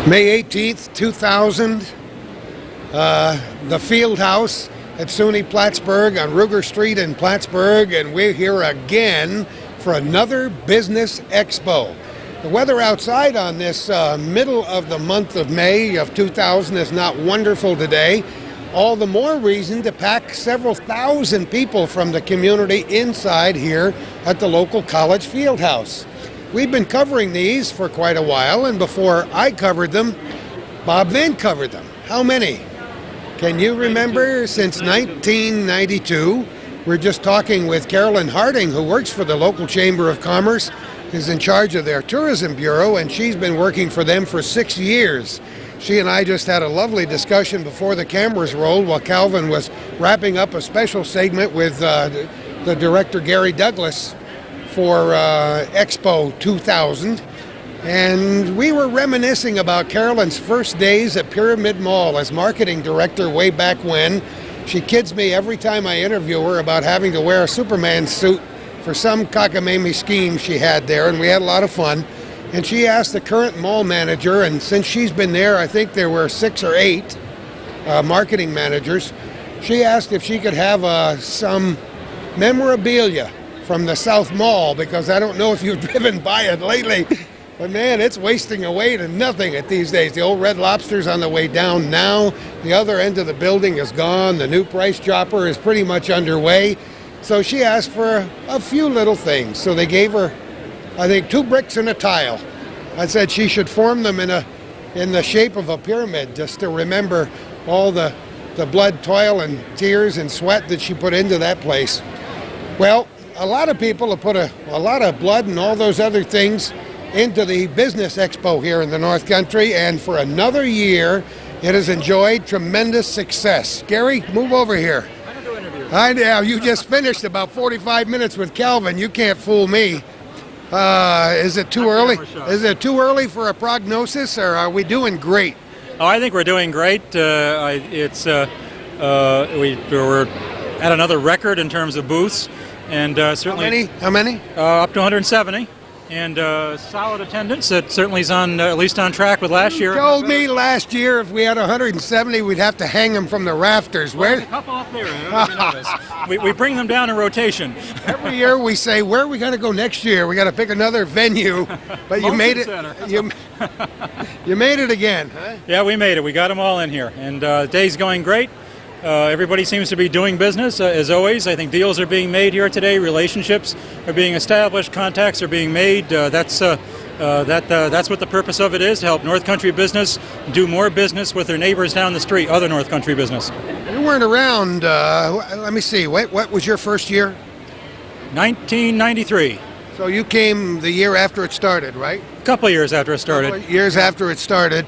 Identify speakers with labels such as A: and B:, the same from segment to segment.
A: May 18th, 2000, the Field House at SUNY Plattsburgh on Ruger Street in Plattsburgh, and we're here again for another business expo. The weather outside on this middle of the month of May of 2000 is not wonderful today. All the more reason to pack several thousand people from the community inside here at the local college field house. We've been covering these for quite a while, and before I covered them, Bob Van covered them. How many? Can you remember? Since 1992. We're just talking with Carolyn Harding, who works for the local Chamber of Commerce, is in charge of their tourism bureau, and she's been working for them for 6 years. She and I just had a lovely discussion before the cameras rolled while Calvin was wrapping up a special segment with the director Gary Douglas for Expo 2000. And we were reminiscing about Carolyn's first days at Pyramid Mall as marketing director way back when. She kids me every time I interview her about having to wear a Superman suit for some cockamamie scheme she had there, and we had a lot of fun. And she asked the current mall manager, and since she's been there, I think there were 6 or 8 marketing managers, she asked if she could have some memorabilia from the South Mall, because I don't know if you've driven by it lately, but man, it's wasting away to nothing at these days. The old Red Lobster's on the way down now. The other end of the building is gone. The new Price Chopper is pretty much underway. So she asked for a few little things. So they gave her, I think, 2 bricks and a tile. I said she should form them in the shape of a pyramid, just to remember all the blood, toil, and tears and sweat that she put into that place. Well, a lot of people have put a lot of blood and all those other things into the Business Expo here in the North Country, and for another year, it has enjoyed tremendous success. Gary, move over here. I know, you just finished about 45 minutes with Calvin. You can't fool me. Is it too early? Is it too early for a prognosis, or are we doing great?
B: Oh, I think we're doing great. We're at another record in terms of booths, and certainly
A: how many?
B: Up to 170. And solid attendance. It certainly is on at least on track with last year.
A: You told me last year if we had 170, we'd have to hang them from the rafters.
B: Well, there's a couple up there. We bring them down in rotation.
A: Every year we say, where are we going to go next year? We got to pick another venue. But you made it. You made it again. Huh?
B: Yeah, we made it. We got them all in here, and the day's going great. Everybody seems to be doing business, as always. I think deals are being made here today. Relationships are being established. Contacts are being made. That's what the purpose of it is, to help North Country business do more business with their neighbors down the street, other North Country business.
A: You weren't around, let me see, what was your first year?
B: 1993.
A: So you came the year after it started, right?
B: A couple of years after it started.
A: Years after it started.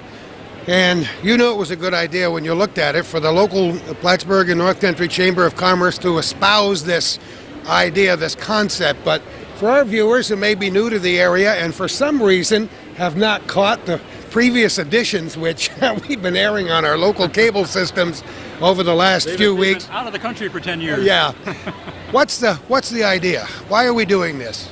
A: And you knew it was a good idea when you looked at it for the local Plattsburgh and North Country Chamber of Commerce to espouse this idea, this concept. But for our viewers who may be new to the area and for some reason have not caught the previous editions, which we've been airing on our local cable systems over the last few weeks.
B: Out of the country for 10 years.
A: Yeah. What's the idea? Why are we doing this?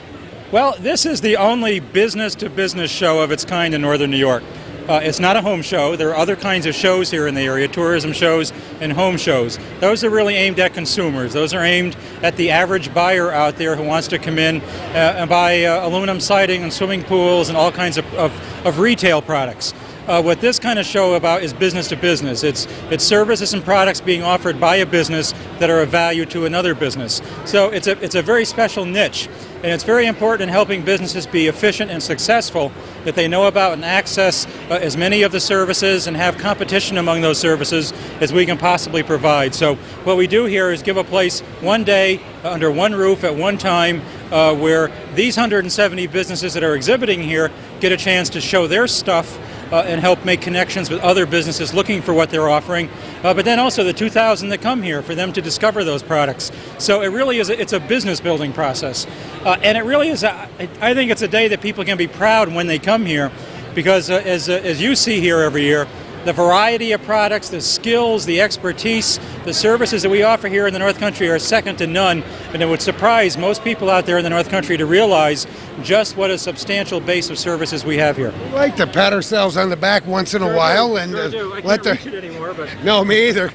B: Well, this is the only business-to-business show of its kind in Northern New York. It's not a home show. There are other kinds of shows here in the area, tourism shows and home shows. Those are really aimed at consumers. Those are aimed at the average buyer out there who wants to come in and buy aluminum siding and swimming pools and all kinds of retail products. What this kind of show about is business to business. It's services and products being offered by a business that are of value to another business. So it's a very special niche, and it's very important in helping businesses be efficient and successful that they know about and access as many of the services and have competition among those services as we can possibly provide. So what we do here is give a place one day under one roof at one time where these 170 businesses that are exhibiting here get a chance to show their stuff and help make connections with other businesses looking for what they're offering, but then also the 2,000 that come here for them to discover those products. So it really is, it's a business building process. And it really is, I think it's a day that people can be proud when they come here, because as you see here every year, the variety of products, the skills, the expertise, the services that we offer here in the North Country are second to none, and it would surprise most people out there in the North Country to realize just what a substantial base of services we have here.
A: We like to pat ourselves on the back once in a while and
B: let the reach it anymore, but
A: no, me either.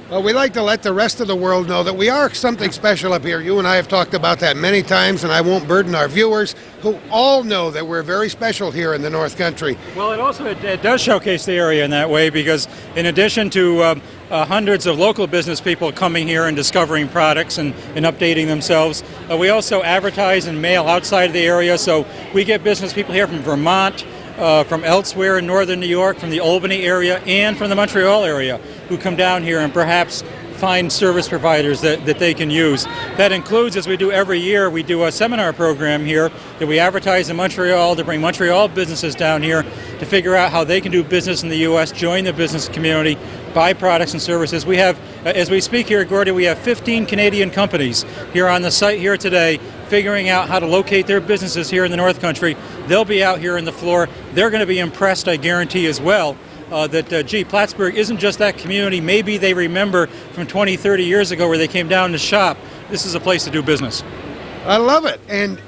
A: Well, we like to let the rest of the world know that we are something special up here. You and I have talked about that many times, and I won't burden our viewers, who all know that we're very special here in the North Country.
B: Well, it does showcase the area in that way, because in addition to hundreds of local business people coming here and discovering products and updating themselves, we also advertise and mail outside of the area. So we get business people here from Vermont, from elsewhere in northern New York, from the Albany area, and from the Montreal area, who come down here and perhaps find service providers that they can use. That includes, as we do every year, we do a seminar program here that we advertise in Montreal to bring Montreal businesses down here to figure out how they can do business in the U.S., join the business community, buy products and services. We have, as we speak here, Gordy, we have 15 Canadian companies here on the site here today figuring out how to locate their businesses here in the North Country. They'll be out here on the floor. They're going to be impressed, I guarantee, as well, that, Plattsburgh isn't just that community maybe they remember from 20, 30 years ago where they came down to shop. This is a place to do business.
A: I love it. And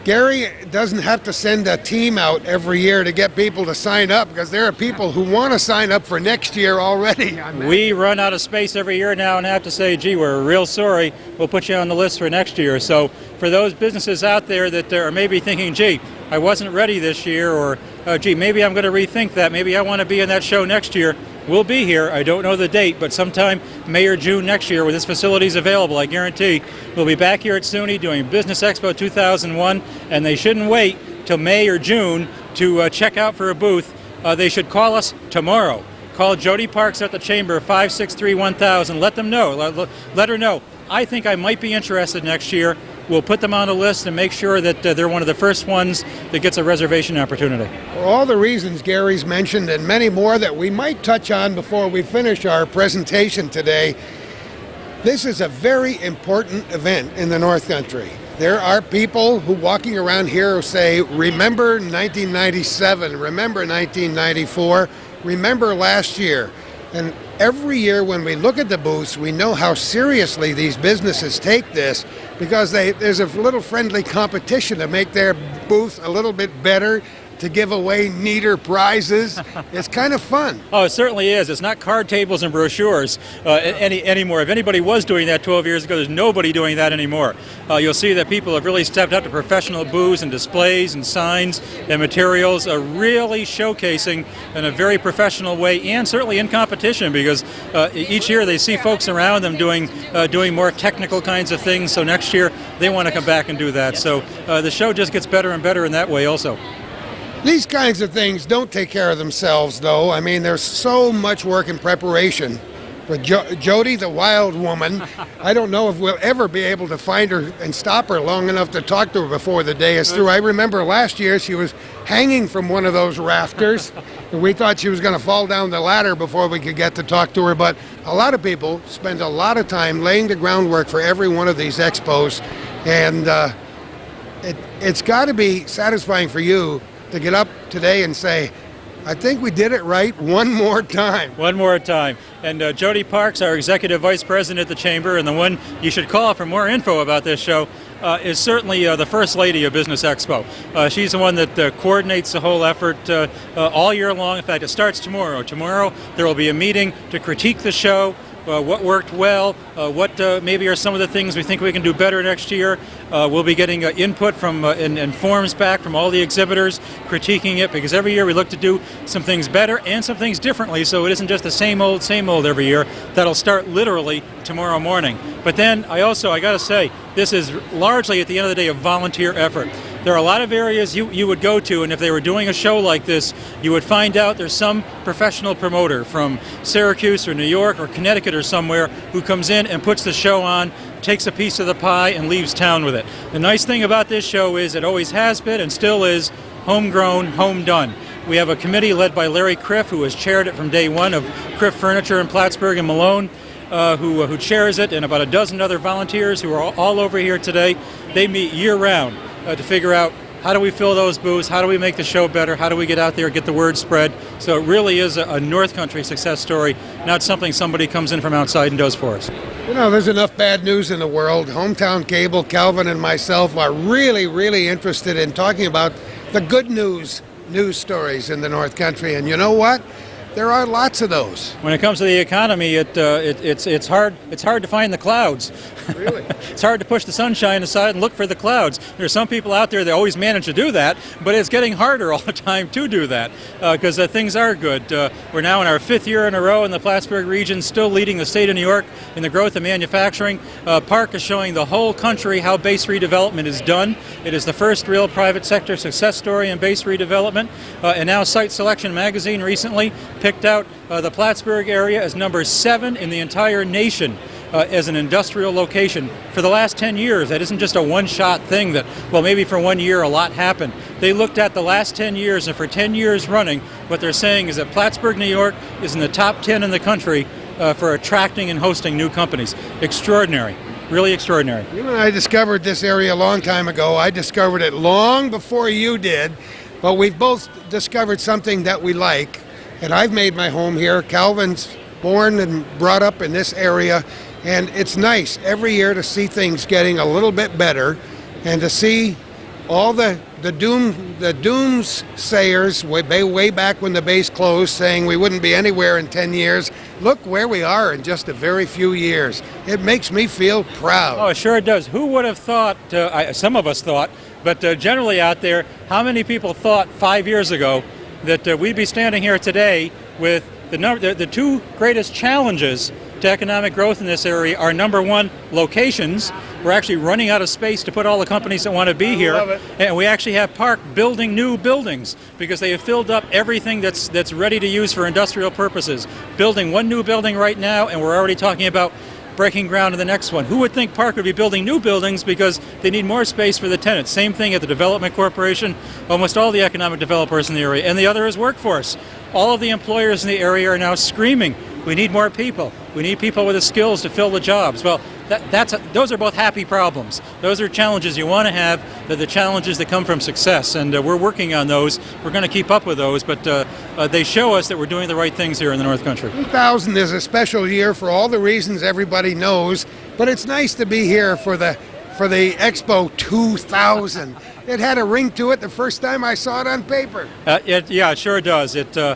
A: Gary doesn't have to send a team out every year to get people to sign up, because there are people who want to sign up for next year already.
B: We run out of space every year now and have to say, gee, we're real sorry, we'll put you on the list for next year. So for those businesses out there that are maybe thinking, gee, I wasn't ready this year, or gee, maybe I'm going to rethink that, maybe I want to be in that show next year, we'll be here. I don't know the date, but sometime May or June next year when this facility is available, I guarantee we'll be back here at SUNY doing Business Expo 2001, and they shouldn't wait till May or June to check out for a booth. They should call us tomorrow. Call Jody Parks at the Chamber, 563-1000. Let them know. Let her know. I think I might be interested next year. We'll put them on a list and make sure that they're one of the first ones that gets a reservation opportunity.
A: For all the reasons Gary's mentioned and many more that we might touch on before we finish our presentation today, this is a very important event in the North Country. There are people who walking around here who say, remember 1997, remember 1994, remember last year. And every year when we look at the booths, we know how seriously these businesses take this, because there's a little friendly competition to make their booth a little bit better, to give away neater prizes. It's kind of fun.
B: Oh, it certainly is. It's not card tables and brochures anymore. If anybody was doing that 12 years ago, there's nobody doing that anymore. You'll see that people have really stepped up to professional booths and displays and signs and materials, really showcasing in a very professional way, and certainly in competition, because each year they see folks around them doing more technical kinds of things. So next year they want to come back and do that. So the show just gets better and better in that way also.
A: These kinds of things don't take care of themselves, though. I mean, there's so much work in preparation. But Jody, the wild woman, I don't know if we'll ever be able to find her and stop her long enough to talk to her before the day is through. I remember last year she was hanging from one of those rafters, and we thought she was going to fall down the ladder before we could get to talk to her. But a lot of people spend a lot of time laying the groundwork for every one of these expos, and it's got to be satisfying for you to get up today and say, I think we did it right one more time.
B: One more time. And Jody Parks, our Executive Vice President at the Chamber, and the one you should call for more info about this show, is certainly the First Lady of Business Expo. She's the one that coordinates the whole effort all year long. In fact, it starts tomorrow. Tomorrow there will be a meeting to critique the show, what worked well, what maybe are some of the things we think we can do better next year. We'll be getting input from and forms back from all the exhibitors, critiquing it, because every year we look to do some things better and some things differently, so it isn't just the same old every year. That'll start literally tomorrow morning. But then I got to say, this is largely at the end of the day a volunteer effort. There are a lot of areas you would go to, and if they were doing a show like this, you would find out there's some professional promoter from Syracuse or New York or Connecticut or somewhere who comes in and puts the show on, takes a piece of the pie, and leaves town with it. The nice thing about this show is it always has been and still is homegrown, home done. We have a committee led by Larry Criff, who has chaired it from day one, of Criff Furniture in Plattsburgh and Malone, who chairs it, and about a dozen other volunteers who are all over here today. They meet year-round to figure out How do we fill those booths? How do we make the show better? How do we get out there and get the word spread? So it really is a North Country success story, not something somebody comes in from outside and does for us.
A: You know, there's enough bad news in the world. Hometown Cable, Calvin and myself are really interested in talking about the good news stories in the North Country. And you know what? There are lots of those.
B: When it comes to the economy, it's hard to find the clouds.
A: Really?
B: It's hard to push the sunshine aside and look for the clouds. There's some people out there that always manage to do that, but it's getting harder all the time to do that because things are good. We're now in our 5th year in a row in the Plattsburgh region, still leading the state of New York in the growth of manufacturing. Park is showing the whole country how base redevelopment is done. It is the first real private sector success story in base redevelopment. And now Site Selection magazine recently picked out the Plattsburgh area as number 7 in the entire nation as an industrial location. For the last 10 years, that isn't just a one-shot thing that, well, maybe for 1 year a lot happened. They looked at the last 10 years, and for 10 years running, what they're saying is that Plattsburgh, New York is in the top 10 in the country for attracting and hosting new companies. Extraordinary. Really extraordinary.
A: You and I discovered this area a long time ago. I discovered it long before you did, but we've both discovered something that we like. And I've made my home here. Calvin's born and brought up in this area, and it's nice every year to see things getting a little bit better and to see all the doomsayers way back when the base closed saying we wouldn't be anywhere in 10 years. Look where we are in just a very few years. It makes me feel proud.
B: Oh, it sure does. Who would have thought, some of us thought, but generally out there, how many people thought 5 years ago that we'd be standing here today with the 2 greatest challenges to economic growth in this area are, number 1, locations. We're actually running out of space to put all the companies that want to be here.
A: Love it.
B: And we actually have Park building new buildings because they have filled up everything that's ready to use for industrial purposes. Building 1 new building right now, and we're already talking about breaking ground in the next one. Who would think Park would be building new buildings because they need more space for the tenants? Same thing at the Development Corporation, almost all the economic developers in the area. And the other is workforce. All of the employers in the area are now screaming, we need more people. We need people with the skills to fill the jobs. Well, those are both happy problems. Those are challenges you want to have. They're the challenges that come from success, and we're working on those. We're going to keep up with those, but they show us that we're doing the right things here in the North Country.
A: 2000 is a special year for all the reasons everybody knows, but it's nice to be here for the Expo 2000. It had a ring to it the first time I saw it on paper.
B: Yeah, it sure does. I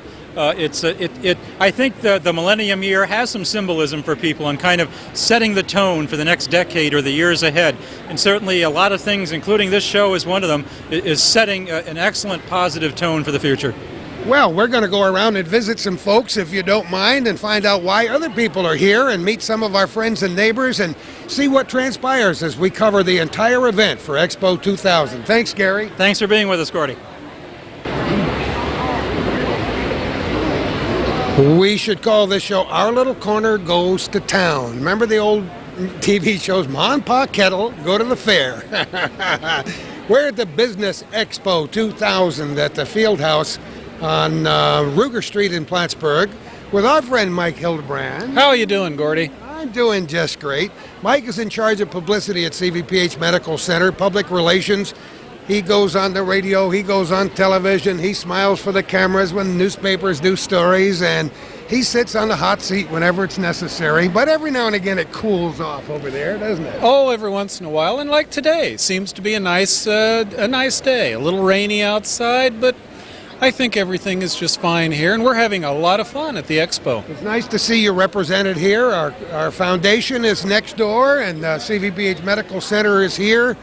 B: think the Millennium Year has some symbolism for people and kind of setting the tone for the next decade or the years ahead. And certainly a lot of things, including this show is one of them, is setting an excellent positive tone for the future.
A: Well, we're going to go around and visit some folks, if you don't mind, and find out why other people are here and meet some of our friends and neighbors and see what transpires as we cover the entire event for Expo 2000. Thanks, Gary.
B: Thanks for being with us, Gordy.
A: We should call this show Our Little Corner Goes to Town. Remember the old TV shows, Ma and Pa Kettle Go to the Fair? We're at the Business Expo 2000 at the Field House on Ruger Street in Plattsburgh with our friend Mike Hildebrand.
C: How are you doing, Gordy?
A: I'm doing just great. Mike is in charge of publicity at CVPH Medical Center, public relations. He goes on the radio, he goes on television, he smiles for the cameras when newspapers do stories, and he sits on the hot seat whenever it's necessary. But every now and again it cools off over there, doesn't it?
C: Oh, every once in a while, and like today, seems to be a nice day. A little rainy outside, but I think everything is just fine here, and we're having a lot of fun at the Expo.
A: It's nice to see you represented here. Our foundation is next door, and CVPH Medical Center is here.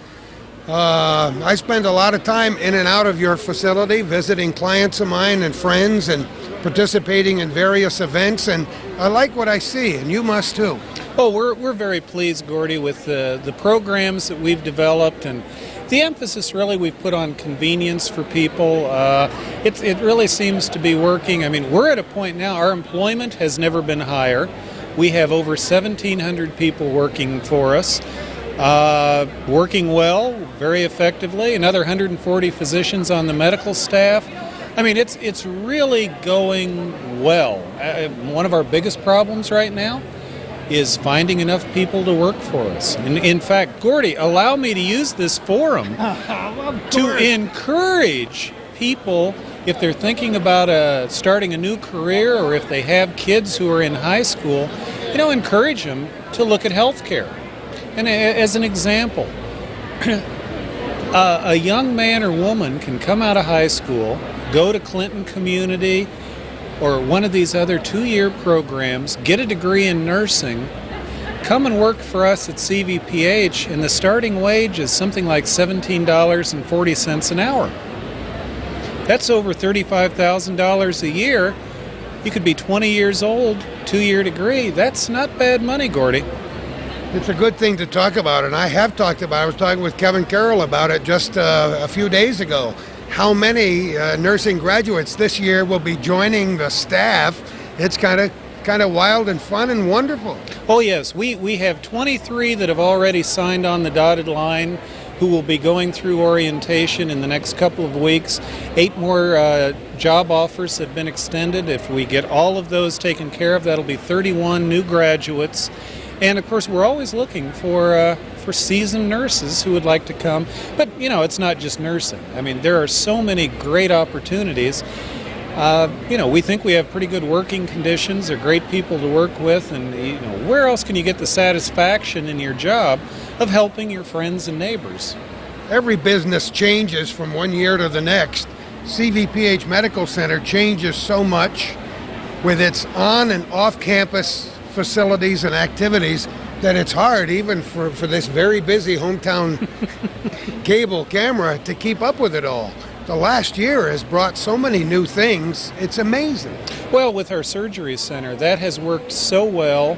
A: I spend a lot of time in and out of your facility, visiting clients of mine and friends and participating in various events, and I like what I see, and you must too.
C: Oh, we're very pleased, Gordy, with the programs that we've developed, and the emphasis really we've put on convenience for people. It really seems to be working. I mean, we're at a point now, our employment has never been higher. We have over 1,700 people working for us. Working well, very effectively, another 140 physicians on the medical staff. I mean, it's really going well. One of our biggest problems right now is finding enough people to work for us. In fact, Gordy, allow me to use this forum to encourage people, if they're thinking about starting a new career or if they have kids who are in high school, encourage them to look at healthcare. And as an example, a young man or woman can come out of high school, go to Clinton Community or one of these other 2-year programs, get a degree in nursing, come and work for us at CVPH, and the starting wage is something like $17.40 an hour. That's over $35,000 a year. You could be 20 years old, 2-year degree. That's not bad money, Gordy.
A: It's a good thing to talk about, and I have talked about it. I was talking with Kevin Carroll about it just a few days ago. How many nursing graduates this year will be joining the staff? It's kind of wild and fun and wonderful.
C: Oh yes, we have 23 that have already signed on the dotted line who will be going through orientation in the next couple of weeks. 8 more job offers have been extended. If we get all of those taken care of, that'll be 31 new graduates. And of course, we're always looking for seasoned nurses who would like to come. But it's not just nursing. I mean, there are so many great opportunities. We think we have pretty good working conditions. They're great people to work with, and where else can you get the satisfaction in your job of helping your friends and neighbors?
A: Every business changes from one year to the next. CVPH Medical Center changes so much with its on and off-campus facilities and activities that it's hard even for this very busy hometown cable camera to keep up with it all. The last year has brought so many new things, it's amazing.
C: Well, with our surgery center, that has worked so well,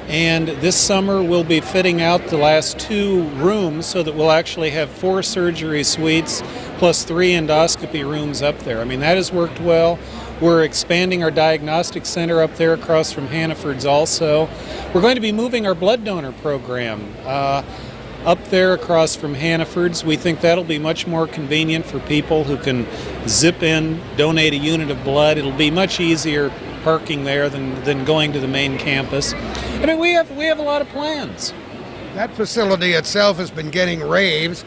C: and this summer we'll be fitting out the last 2 rooms so that we'll actually have 4 surgery suites plus 3 endoscopy rooms up there. I mean, that has worked well. We're expanding our diagnostic center up there across from Hannaford's also. We're going to be moving our blood donor program up there across from Hannaford's. We think that'll be much more convenient for people who can zip in, donate a unit of blood. It'll be much easier parking there than going to the main campus. I mean, we have a lot of plans.
A: That facility itself has been getting raves.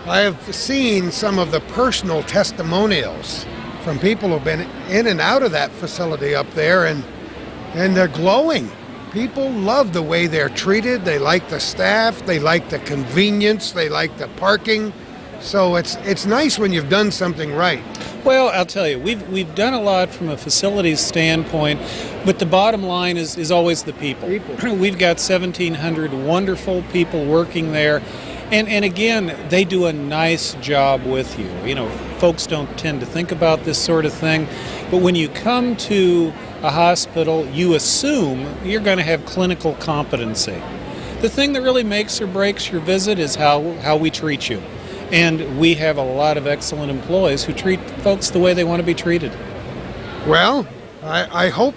A: I have seen some of the personal testimonials from people who've been in and out of that facility up there, and they're glowing. People love the way they're treated. They like the staff. They like the convenience. They like the parking. So it's nice when you've done something right.
C: Well, I'll tell you, we've done a lot from a facilities standpoint, but the bottom line is always the people. We've got 1,700 wonderful people working there. And again, they do a nice job with you. Folks don't tend to think about this sort of thing, but when you come to a hospital, you assume you're going to have clinical competency. The thing that really makes or breaks your visit is how we treat you. And we have a lot of excellent employees who treat folks the way they want to be treated.
A: Well, I hope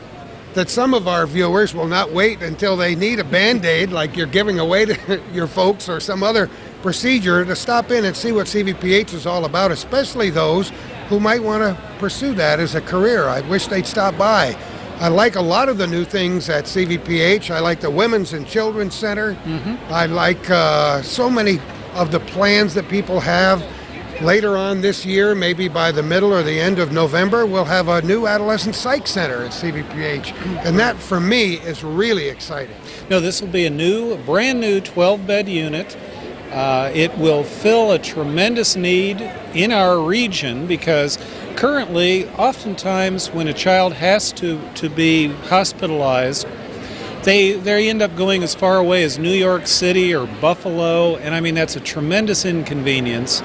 A: that some of our viewers will not wait until they need a Band-Aid like you're giving away to your folks or some other procedure to stop in and see what CVPH is all about, especially those who might want to pursue that as a career. I wish they'd stop by. I like a lot of the new things at CVPH. I like the Women's and Children's Center. I like so many of the plans that people have. Later on this year, maybe by the middle or the end of November, we'll have a new adolescent psych center at CVPH. And that, for me, is really exciting.
C: No, this will be a brand new 12-bed unit. It will fill a tremendous need in our region because currently, oftentimes, when a child has to be hospitalized, they end up going as far away as New York City or Buffalo, and I mean, that's a tremendous inconvenience.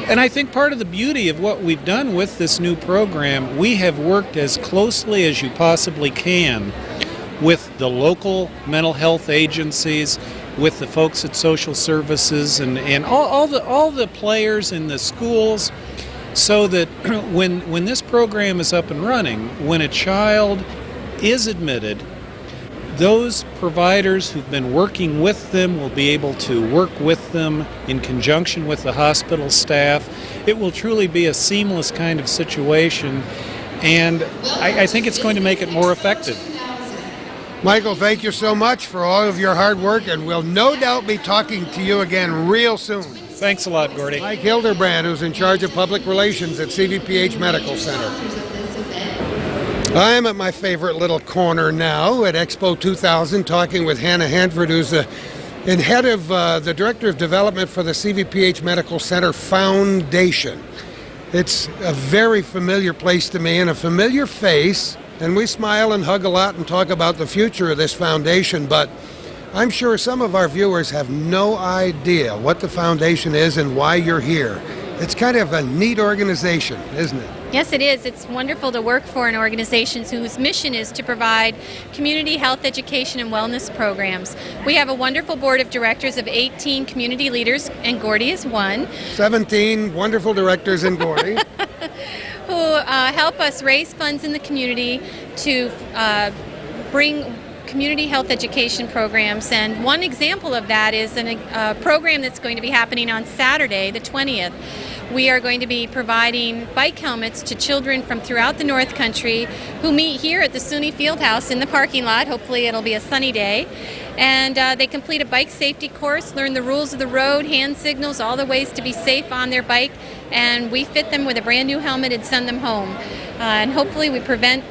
C: And I think part of the beauty of what we've done with this new program, we have worked as closely as you possibly can with the local mental health agencies, with the folks at social services, and all the players in the schools, so that when this program is up and running, when a child is admitted, those providers who've been working with them will be able to work with them in conjunction with the hospital staff. It will truly be a seamless kind of situation, and I think it's going to make it more effective.
A: Michael, thank you so much for all of your hard work, and we'll no doubt be talking to you again real soon.
C: Thanks a lot, Gordy.
A: Mike Hildebrand, who's in charge of public relations at CVPH Medical Center. I'm at my favorite little corner now at Expo 2000, talking with Hannah Hanford, who's the head of the Director of Development for the CVPH Medical Center Foundation. It's a very familiar place to me and a familiar face, and we smile and hug a lot and talk about the future of this foundation, but I'm sure some of our viewers have no idea what the foundation is and why you're here. It's kind of a neat organization, isn't it?
D: Yes, it is. It's wonderful to work for an organization whose mission is to provide community health education and wellness programs. We have a wonderful board of directors of 18 community leaders, and Gordy is one.
A: 17 wonderful directors in Gordy.
D: Who help us raise funds in the community to bring community health education programs, and one example of that is a program that's going to be happening on Saturday, the 20th. We are going to be providing bike helmets to children from throughout the North Country who meet here at the SUNY Fieldhouse in the parking lot. Hopefully it'll be a sunny day. And they complete a bike safety course, learn the rules of the road, hand signals, all the ways to be safe on their bike, and we fit them with a brand new helmet and send them home. And hopefully we prevent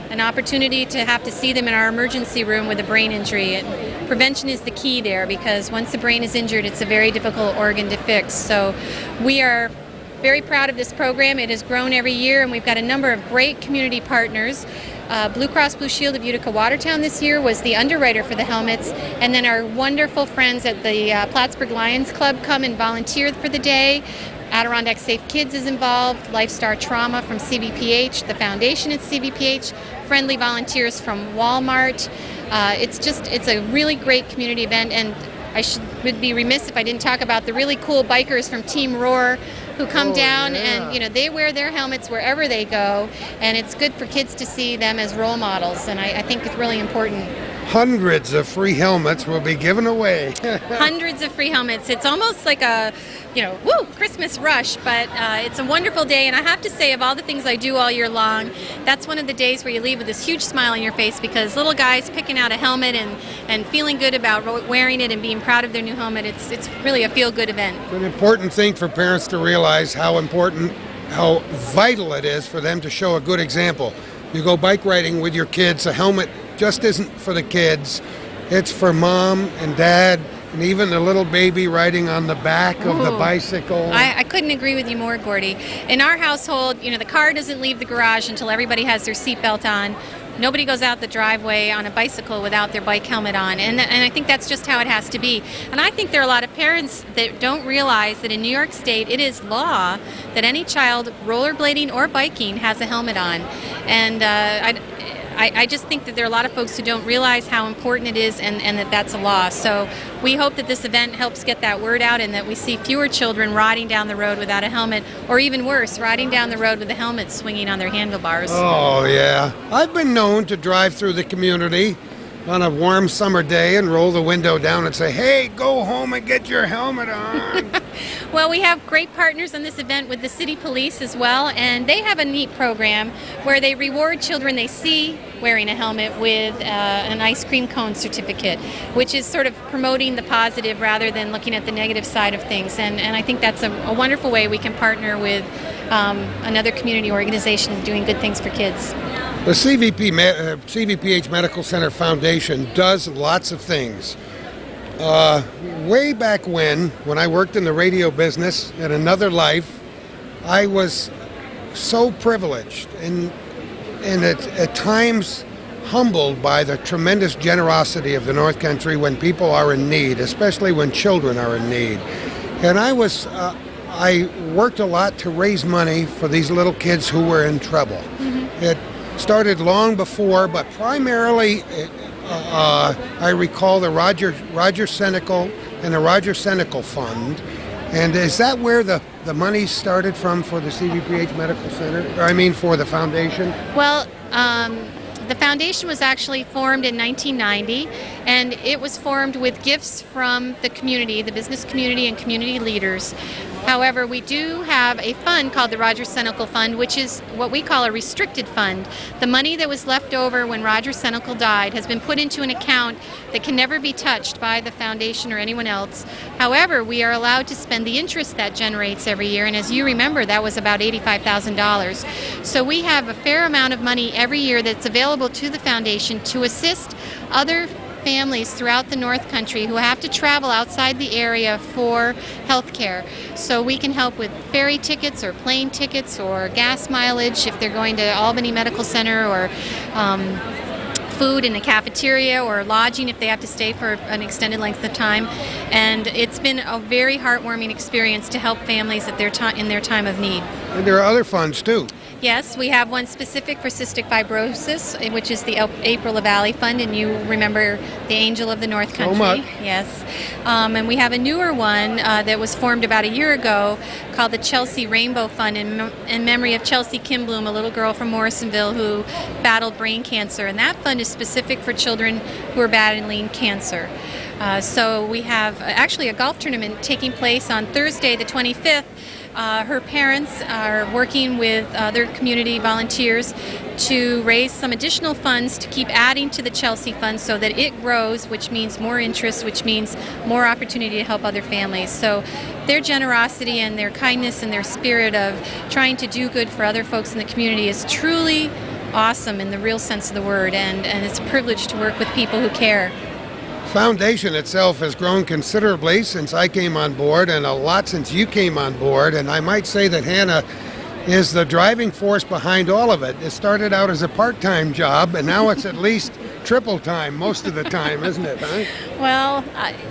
D: an opportunity to have to see them in our emergency room with a brain injury. And prevention is the key there, because once the brain is injured, it's a very difficult organ to fix. So we are very proud of this program. It has grown every year, and we've got a number of great community partners. Blue Cross Blue Shield of Utica Watertown this year was the underwriter for the helmets, and then our wonderful friends at the Plattsburgh Lions Club come and volunteer for the day. Adirondack Safe Kids is involved, Lifestar Trauma from CVPH, the foundation at CVPH, friendly volunteers from Walmart. It's a really great community event, and would be remiss if I didn't talk about the really cool bikers from Team Roar who come down,
A: yeah.
D: and they wear their helmets wherever they go, and it's good for kids to see them as role models, and I think it's really important.
A: Hundreds of free helmets will be given away.
D: Hundreds of free helmets. It's almost like a, Christmas rush, but it's a wonderful day, and I have to say, of all the things I do all year long, that's one of the days where you leave with this huge smile on your face, because little guys picking out a helmet and feeling good about wearing it and being proud of their new helmet, it's really a feel-good event.
A: It's an important thing for parents to realize how vital it is for them to show a good example. You go bike riding with your kids, a helmet just isn't for the kids. It's for mom and dad, and even the little baby riding on the back of the bicycle.
D: I couldn't agree with you more, Gordy. In our household, the car doesn't leave the garage until everybody has their seatbelt on. Nobody goes out the driveway on a bicycle without their bike helmet on, and I think that's just how it has to be. And I think there are a lot of parents that don't realize that in New York State it is law that any child rollerblading or biking has a helmet on. And I just think that there are a lot of folks who don't realize how important it is, and that that's a law. So we hope that this event helps get that word out, and that we see fewer children riding down the road without a helmet, or even worse, riding down the road with the helmet swinging on their handlebars.
A: Oh, yeah. I've been known to drive through the community on a warm summer day and roll the window down and say, "Hey, go home and get your helmet on."
D: Well, we have great partners on this event with the city police as well, and they have a neat program where they reward children they see wearing a helmet with an ice cream cone certificate, which is sort of promoting the positive rather than looking at the negative side of things. And I think that's a wonderful way we can partner with another community organization doing good things for kids.
A: The CVPH Medical Center Foundation does lots of things. Way back when I worked in the radio business in another life, I was so privileged and at times humbled by the tremendous generosity of the North Country when people are in need, especially when children are in need. And I worked a lot to raise money for these little kids who were in trouble. Mm-hmm. It started long before, but primarily I recall the Roger Senecal and the Roger Senecal Fund. And is that where the money started from for the CVPH Medical Center? For the foundation?
D: Well, the foundation was actually formed in 1990, and it was formed with gifts from the community, the business community and community leaders, However, we do have a fund called the Roger Senecal Fund, which is what we call a restricted fund. The money that was left over when Roger Senecal died has been put into an account that can never be touched by the foundation or anyone else. However, we are allowed to spend the interest that generates every year, and as you remember, that was about $85,000. So we have a fair amount of money every year that's available to the foundation to assist other families throughout the North Country who have to travel outside the area for health care. So we can help with ferry tickets or plane tickets or gas mileage if they're going to Albany Medical Center, or food in the cafeteria, or lodging if they have to stay for an extended length of time. And it's been a very heartwarming experience to help families at in their time of need.
A: And there are other funds too.
D: Yes, we have one specific for cystic fibrosis, which is the April LaValle Fund, and you remember the Angel of the North Country.
A: So much.
D: Yes. And we have a newer one that was formed about a year ago called the Chelsea Rainbow Fund in memory of Chelsea Kimbloom, a little girl from Morrisonville who battled brain cancer. And that fund is specific for children who are battling cancer. So we have actually a golf tournament taking place on Thursday the 25th. Her parents are working with other community volunteers to raise some additional funds to keep adding to the Chelsea Fund so that it grows, which means more interest, which means more opportunity to help other families. So their generosity and their kindness and their spirit of trying to do good for other folks in the community is truly awesome in the real sense of the word, and it's a privilege to work with people who care.
A: Foundation itself has grown considerably since I came on board, and a lot since you came on board, and I might say that Hannah is the driving force behind all of it. It started out as a part-time job, and now it's at least triple time most of the time, isn't it, huh?
D: Well,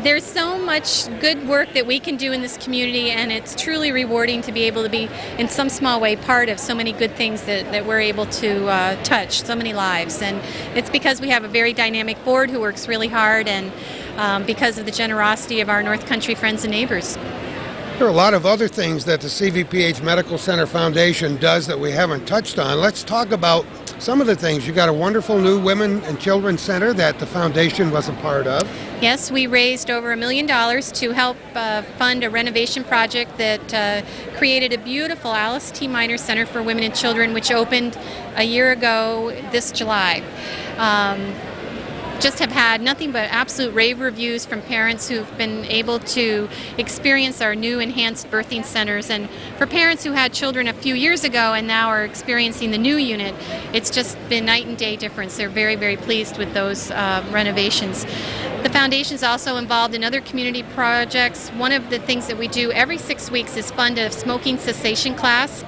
D: there's so much good work that we can do in this community, and it's truly rewarding to be able to be, in some small way, part of so many good things that we're able to touch, so many lives. And it's because we have a very dynamic board who works really hard, and because of the generosity of our North Country friends and neighbors.
A: There are a lot of other things that the CVPH Medical Center Foundation does that we haven't touched on. Let's talk about some of the things. You got a wonderful new Women and Children's Center that the foundation was a part of.
D: Yes, we raised over $1 million to help fund a renovation project that created a beautiful Alice T. Minor Center for Women and Children, which opened a year ago this July. Just have had nothing but absolute rave reviews from parents who've been able to experience our new enhanced birthing centers. And for parents who had children a few years ago and now are experiencing the new unit, it's just been night and day difference. They're very, very pleased with those renovations. The foundation's also involved in other community projects. One of the things that we do every 6 weeks is fund a smoking cessation class.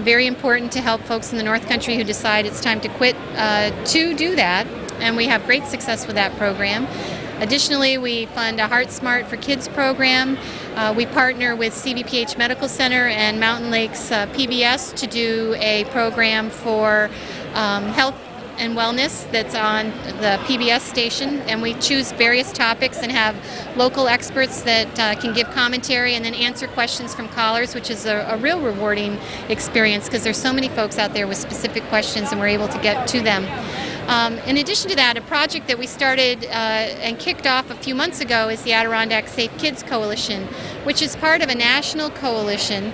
D: Very important to help folks in the North Country who decide it's time to quit to do that. And we have great success with that program. Additionally, we fund a Heart Smart for Kids program. We partner with CVPH Medical Center and Mountain Lakes PBS to do a program for health and wellness that's on the PBS station, and we choose various topics and have local experts that can give commentary and then answer questions from callers, which is a real rewarding experience because there's so many folks out there with specific questions and we're able to get to them. In addition to that, a project that we started and kicked off a few months ago is the Adirondack Safe Kids Coalition, which is part of a national coalition.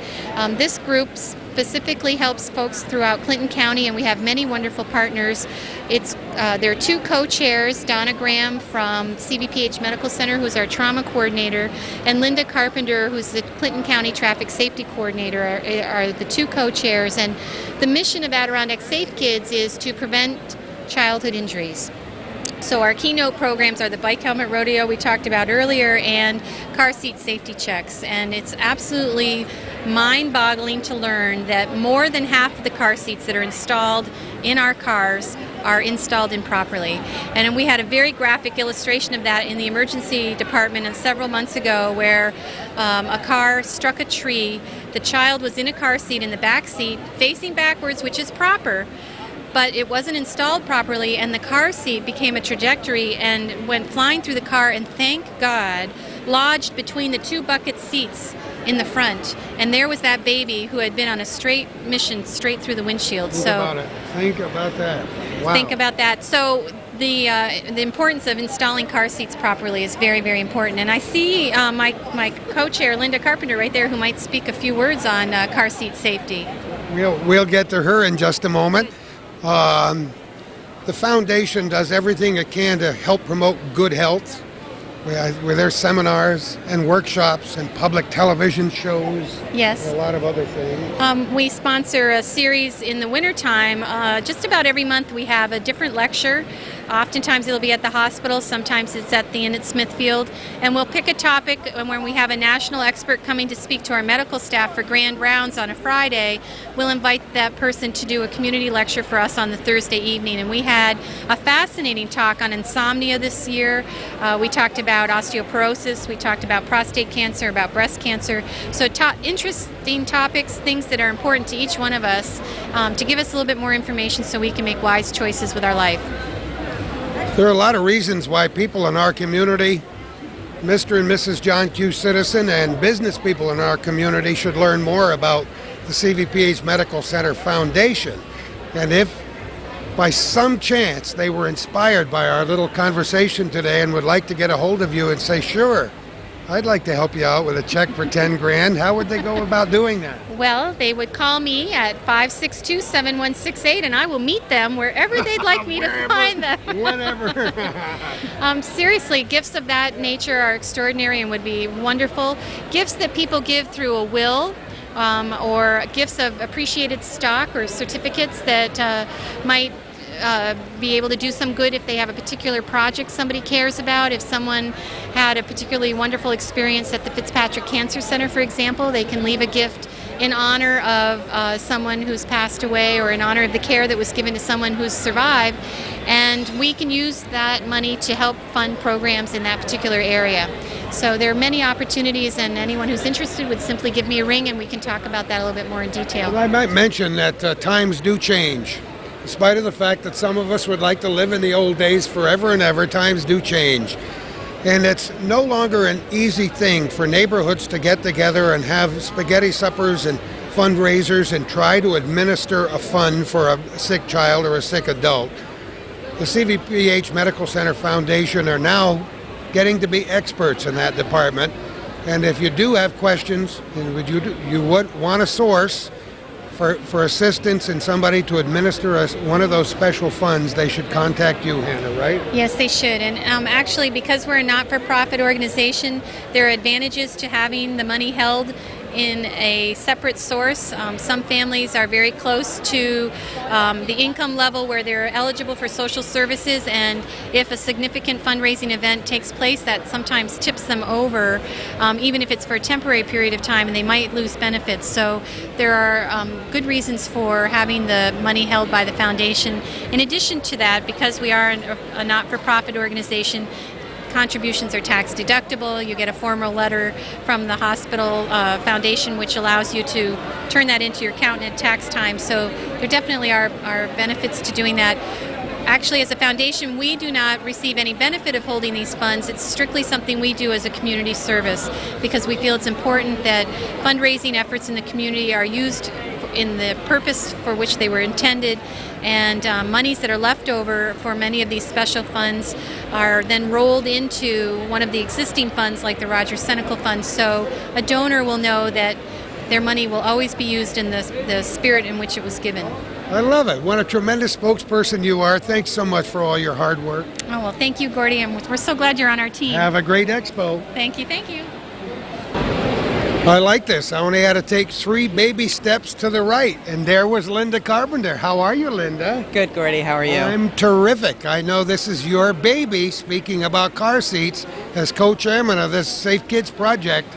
D: This group specifically helps folks throughout Clinton County, and we have many wonderful partners. There are two co-chairs, Donna Graham from CVPH Medical Center, who's our trauma coordinator, and Linda Carpenter, who's the Clinton County Traffic Safety Coordinator, are the two co-chairs. And the mission of Adirondack Safe Kids is to prevent childhood injuries. So our keynote programs are the bike helmet rodeo we talked about earlier and car seat safety checks. And it's absolutely mind-boggling to learn that more than half of the car seats that are installed in our cars are installed improperly. And we had a very graphic illustration of that in the emergency department several months ago where a car struck a tree. The child was in a car seat in the back seat facing backwards, which is proper, but it wasn't installed properly, and the car seat became a trajectory and went flying through the car, and thank God, lodged between the two bucket seats in the front. And there was that baby who had been on a straight mission straight through the windshield.
A: Think about it. Think about that. Wow.
D: Think about that. So the importance of installing car seats properly is very, very important. And I see my co-chair, Linda Carpenter, right there, who might speak a few words on car seat safety.
A: We'll get to her in just a moment. The foundation does everything it can to help promote good health with their seminars and workshops and public television shows.
D: Yes.
A: And a lot of other things.
D: We sponsor a series in the wintertime. Just about every month we have a different lecture. Oftentimes it'll be at the hospital, sometimes it's at the Inn at Smithfield, and we'll pick a topic, and when we have a national expert coming to speak to our medical staff for grand rounds on a Friday, we'll invite that person to do a community lecture for us on the Thursday evening. And we had a fascinating talk on insomnia this year. We talked about osteoporosis, we talked about prostate cancer, about breast cancer. So interesting topics, things that are important to each one of us, to give us a little bit more information so we can make wise choices with our life.
A: There are a lot of reasons why people in our community, Mr. and Mrs. John Q. Citizen, and business people in our community should learn more about the CVPH Medical Center Foundation. And if by some chance they were inspired by our little conversation today and would like to get a hold of you and say, sure, I'd like to help you out with a check for 10 grand, how would they go about doing that?
D: Well, they would call me at 562-7168, and I will meet them wherever they'd like me to find them.
A: Whatever.
D: Seriously, gifts of that nature are extraordinary and would be wonderful. Gifts that people give through a will, or gifts of appreciated stock or certificates that might be able to do some good if they have a particular project somebody cares about. If someone had a particularly wonderful experience at the Fitzpatrick Cancer Center, for example, they can leave a gift in honor of someone who's passed away, or in honor of the care that was given to someone who's survived, and we can use that money to help fund programs in that particular area. So there are many opportunities, and anyone who's interested would simply give me a ring and we can talk about that a little bit more in detail.
A: Well, I might mention that times do change. In spite of the fact that some of us would like to live in the old days forever and ever, times do change. And it's no longer an easy thing for neighborhoods to get together and have spaghetti suppers and fundraisers and try to administer a fund for a sick child or a sick adult. The CVPH Medical Center Foundation are now getting to be experts in that department. And if you do have questions, and you would want a source for assistance and somebody to administer one of those special funds, they should contact you, Hannah, right?
D: Yes, they should. And actually, because we're a not-for-profit organization, there are advantages to having the money held in a separate source. Some families are very close to the income level where they're eligible for social services, and if a significant fundraising event takes place, that sometimes tips them over, even if it's for a temporary period of time, and they might lose benefits. So there are good reasons for having the money held by the foundation. In addition to that, because we are a not-for-profit organization, contributions are tax deductible. You get a formal letter from the hospital foundation which allows you to turn that into your accountant at tax time. So there definitely are benefits to doing that. Actually, as a foundation, we do not receive any benefit of holding these funds. It's strictly something we do as a community service, because we feel it's important that fundraising efforts in the community are used in the purpose for which they were intended, and monies that are left over for many of these special funds are then rolled into one of the existing funds like the Roger Senecal Fund, so a donor will know that their money will always be used in the spirit in which it was given.
A: I love it. What a tremendous spokesperson you are. Thanks so much for all your hard work.
D: Oh, well, thank you, Gordy, and we're so glad you're on our team.
A: Have a great expo.
D: Thank you, thank you.
A: I like this. I only had to take 3 baby steps to the right, and there was Linda Carpenter. How are you, Linda?
E: Good, Gordy. How are you?
A: I'm terrific. I know this is your baby. Speaking about car seats, as co-chairman of this Safe Kids project,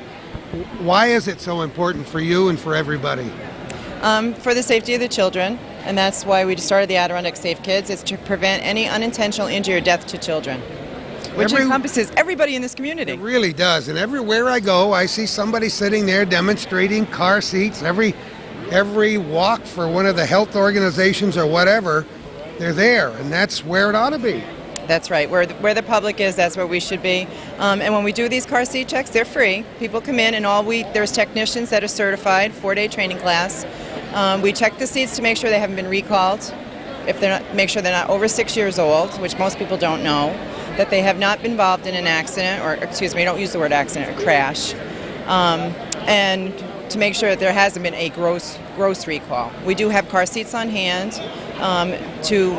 A: why is it so important for you and for everybody?
E: For the safety of the children, and that's why we started the Adirondack Safe Kids. It's to prevent any unintentional injury or death to children, which encompasses everybody in this community.
A: It really does, and everywhere I go, I see somebody sitting there demonstrating car seats. Every walk for one of the health organizations or whatever, they're there, and that's where it ought to be.
E: That's right. Where the public is, that's where we should be. And when we do these car seat checks, they're free. People come in, and there's technicians that are certified, 4-day training class. We check the seats to make sure they haven't been recalled. if they're not, make sure they're not over 6 years old, which most people don't know, that they have not been involved in an accident, or excuse me, don't use the word accident, a crash, and to make sure that there hasn't been a gross recall. We do have car seats on hand to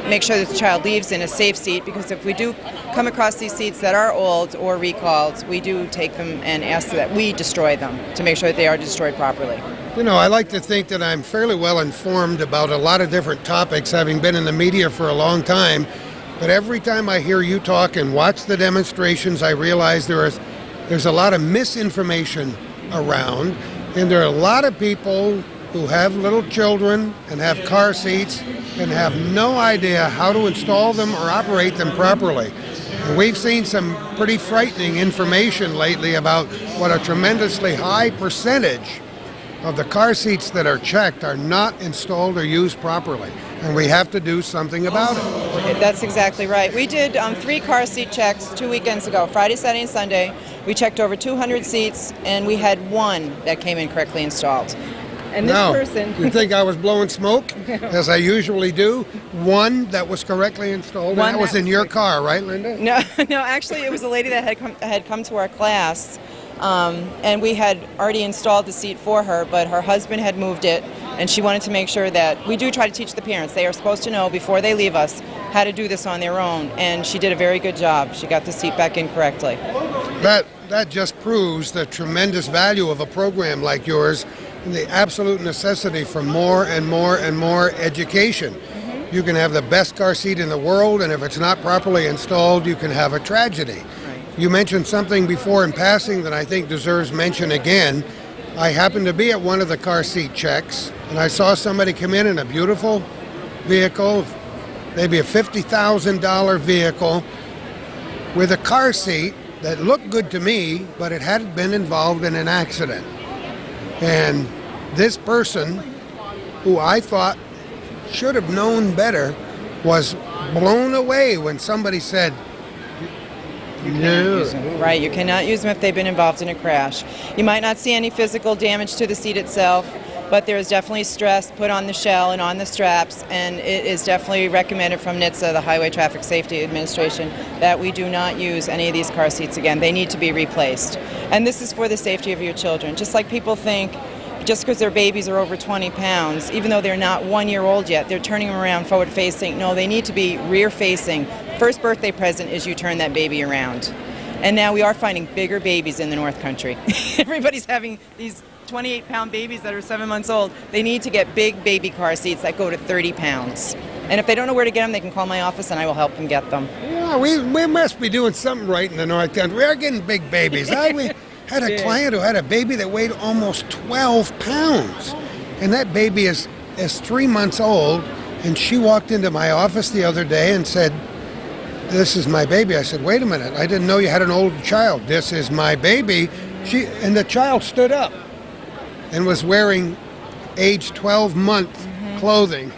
E: make sure that the child leaves in a safe seat, because if we do come across these seats that are old or recalled, we do take them and ask that we destroy them to make sure that they are destroyed properly.
A: You know, I like to think that I'm fairly well informed about a lot of different topics, having been in the media for a long time. But every time I hear you talk and watch the demonstrations, I realize there's a lot of misinformation around, and there are a lot of people who have little children and have car seats and have no idea how to install them or operate them properly. And we've seen some pretty frightening information lately about what a tremendously high percentage of the car seats that are checked are not installed or used properly. And we have to do something about it.
E: That's exactly right. We did 3 car seat checks 2 weekends ago, Friday, Saturday, and Sunday. We checked over 200 seats, and we had 1 that came in correctly installed. And this person...
A: You think I was blowing smoke, as I usually do? 1 that was correctly installed, and that was in your car, right, Linda?
E: No, actually, it was a lady that had come to our class, and we had already installed the seat for her, but her husband had moved it, and she wanted to make sure that we do try to teach the parents. They are supposed to know before they leave us how to do this on their own, and she did a very good job. She got the seat back in correctly.
A: That just proves the tremendous value of a program like yours and the absolute necessity for more and more and more education. You can have the best car seat in the world, and if it's not properly installed, you can have a tragedy. You mentioned something before in passing that I think deserves mention again. I happened to be at one of the car seat checks, and I saw somebody come in a beautiful vehicle, maybe a $50,000 vehicle, with a car seat that looked good to me, but it hadn't been involved in an accident. And this person, who I thought should have known better, was blown away when somebody said, no.
E: Right, you cannot use them if they've been involved in a crash. You might not see any physical damage to the seat itself, but there is definitely stress put on the shell and on the straps, and it is definitely recommended from NHTSA, the Highway Traffic Safety Administration, that we do not use any of these car seats again. They need to be replaced. And this is for the safety of your children. Just like people think, just because their babies are over 20 pounds, even though they're not 1 year old yet, they're turning them around forward facing. No, they need to be rear facing. First birthday present is you turn that baby around. And now we are finding bigger babies in the North Country. Everybody's having these 28-pound babies that are 7 months old. They need to get big baby car seats that go to 30 pounds. And if they don't know where to get them, they can call my office and I will help them get them.
A: Yeah, we must be doing something right in the North Country. We are getting big babies. We had a client who had a baby that weighed almost 12 pounds. And that baby is 3 months old. And she walked into my office the other day and said, "This is my baby." I said, "Wait a minute. I didn't know you had an old child. This is my baby." And the child stood up and was wearing age 12-month clothing.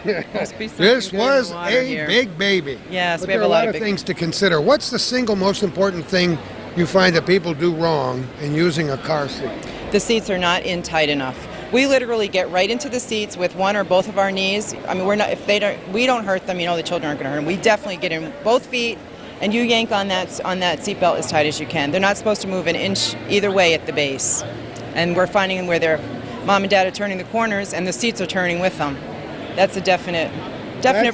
A: This was a big baby.
E: Yes,
A: but
E: we have
A: there are
E: a lot
A: of things to consider. What's the single most important thing you find that people do wrong in using a car seat?
E: The seats are not in tight enough. We literally get right into the seats with one or both of our knees. I mean, we don't hurt them. You know, the children aren't going to hurt them. We definitely get in both feet, and you yank on that seatbelt as tight as you can. They're not supposed to move an inch either way at the base. And we're finding where their mom and dad are turning the corners, and the seats are turning with them. That's a definite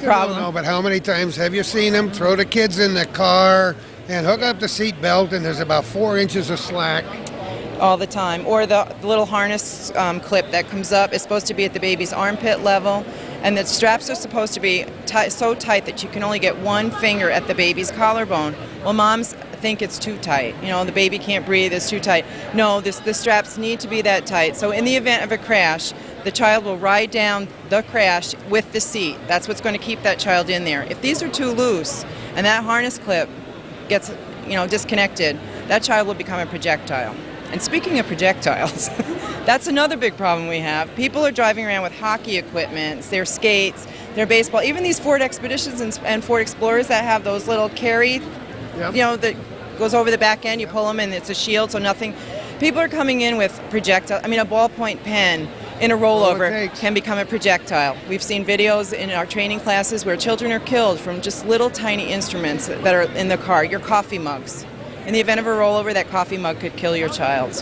E: problem.
A: No, but how many times have you seen them throw the kids in the car and hook up the seat belt, and there's about 4 inches of slack?
E: All the time. Or the little harness clip that comes up is supposed to be at the baby's armpit level, and the straps are supposed to be so tight that you can only get one finger at the baby's collarbone. Well, moms think it's too tight. You know, the baby can't breathe, it's too tight. No, the straps need to be that tight. So in the event of a crash, the child will ride down the crash with the seat. That's what's going to keep that child in there. If these are too loose and that harness clip gets, disconnected, that child will become a projectile. And speaking of projectiles, that's another big problem we have. People are driving around with hockey equipment, their skates, their baseball, even these Ford Expeditions and Ford Explorers that have those little carry, that goes over the back end, you pull them and it's a shield, so nothing. People are coming in with projectiles. I mean, a ballpoint pen in a
A: all it
E: rollover
A: takes.
E: can become a projectile. We've seen videos in our training classes where children are killed from just little tiny instruments that are in the car, your coffee mugs. In the event of a rollover, that coffee mug could kill your child.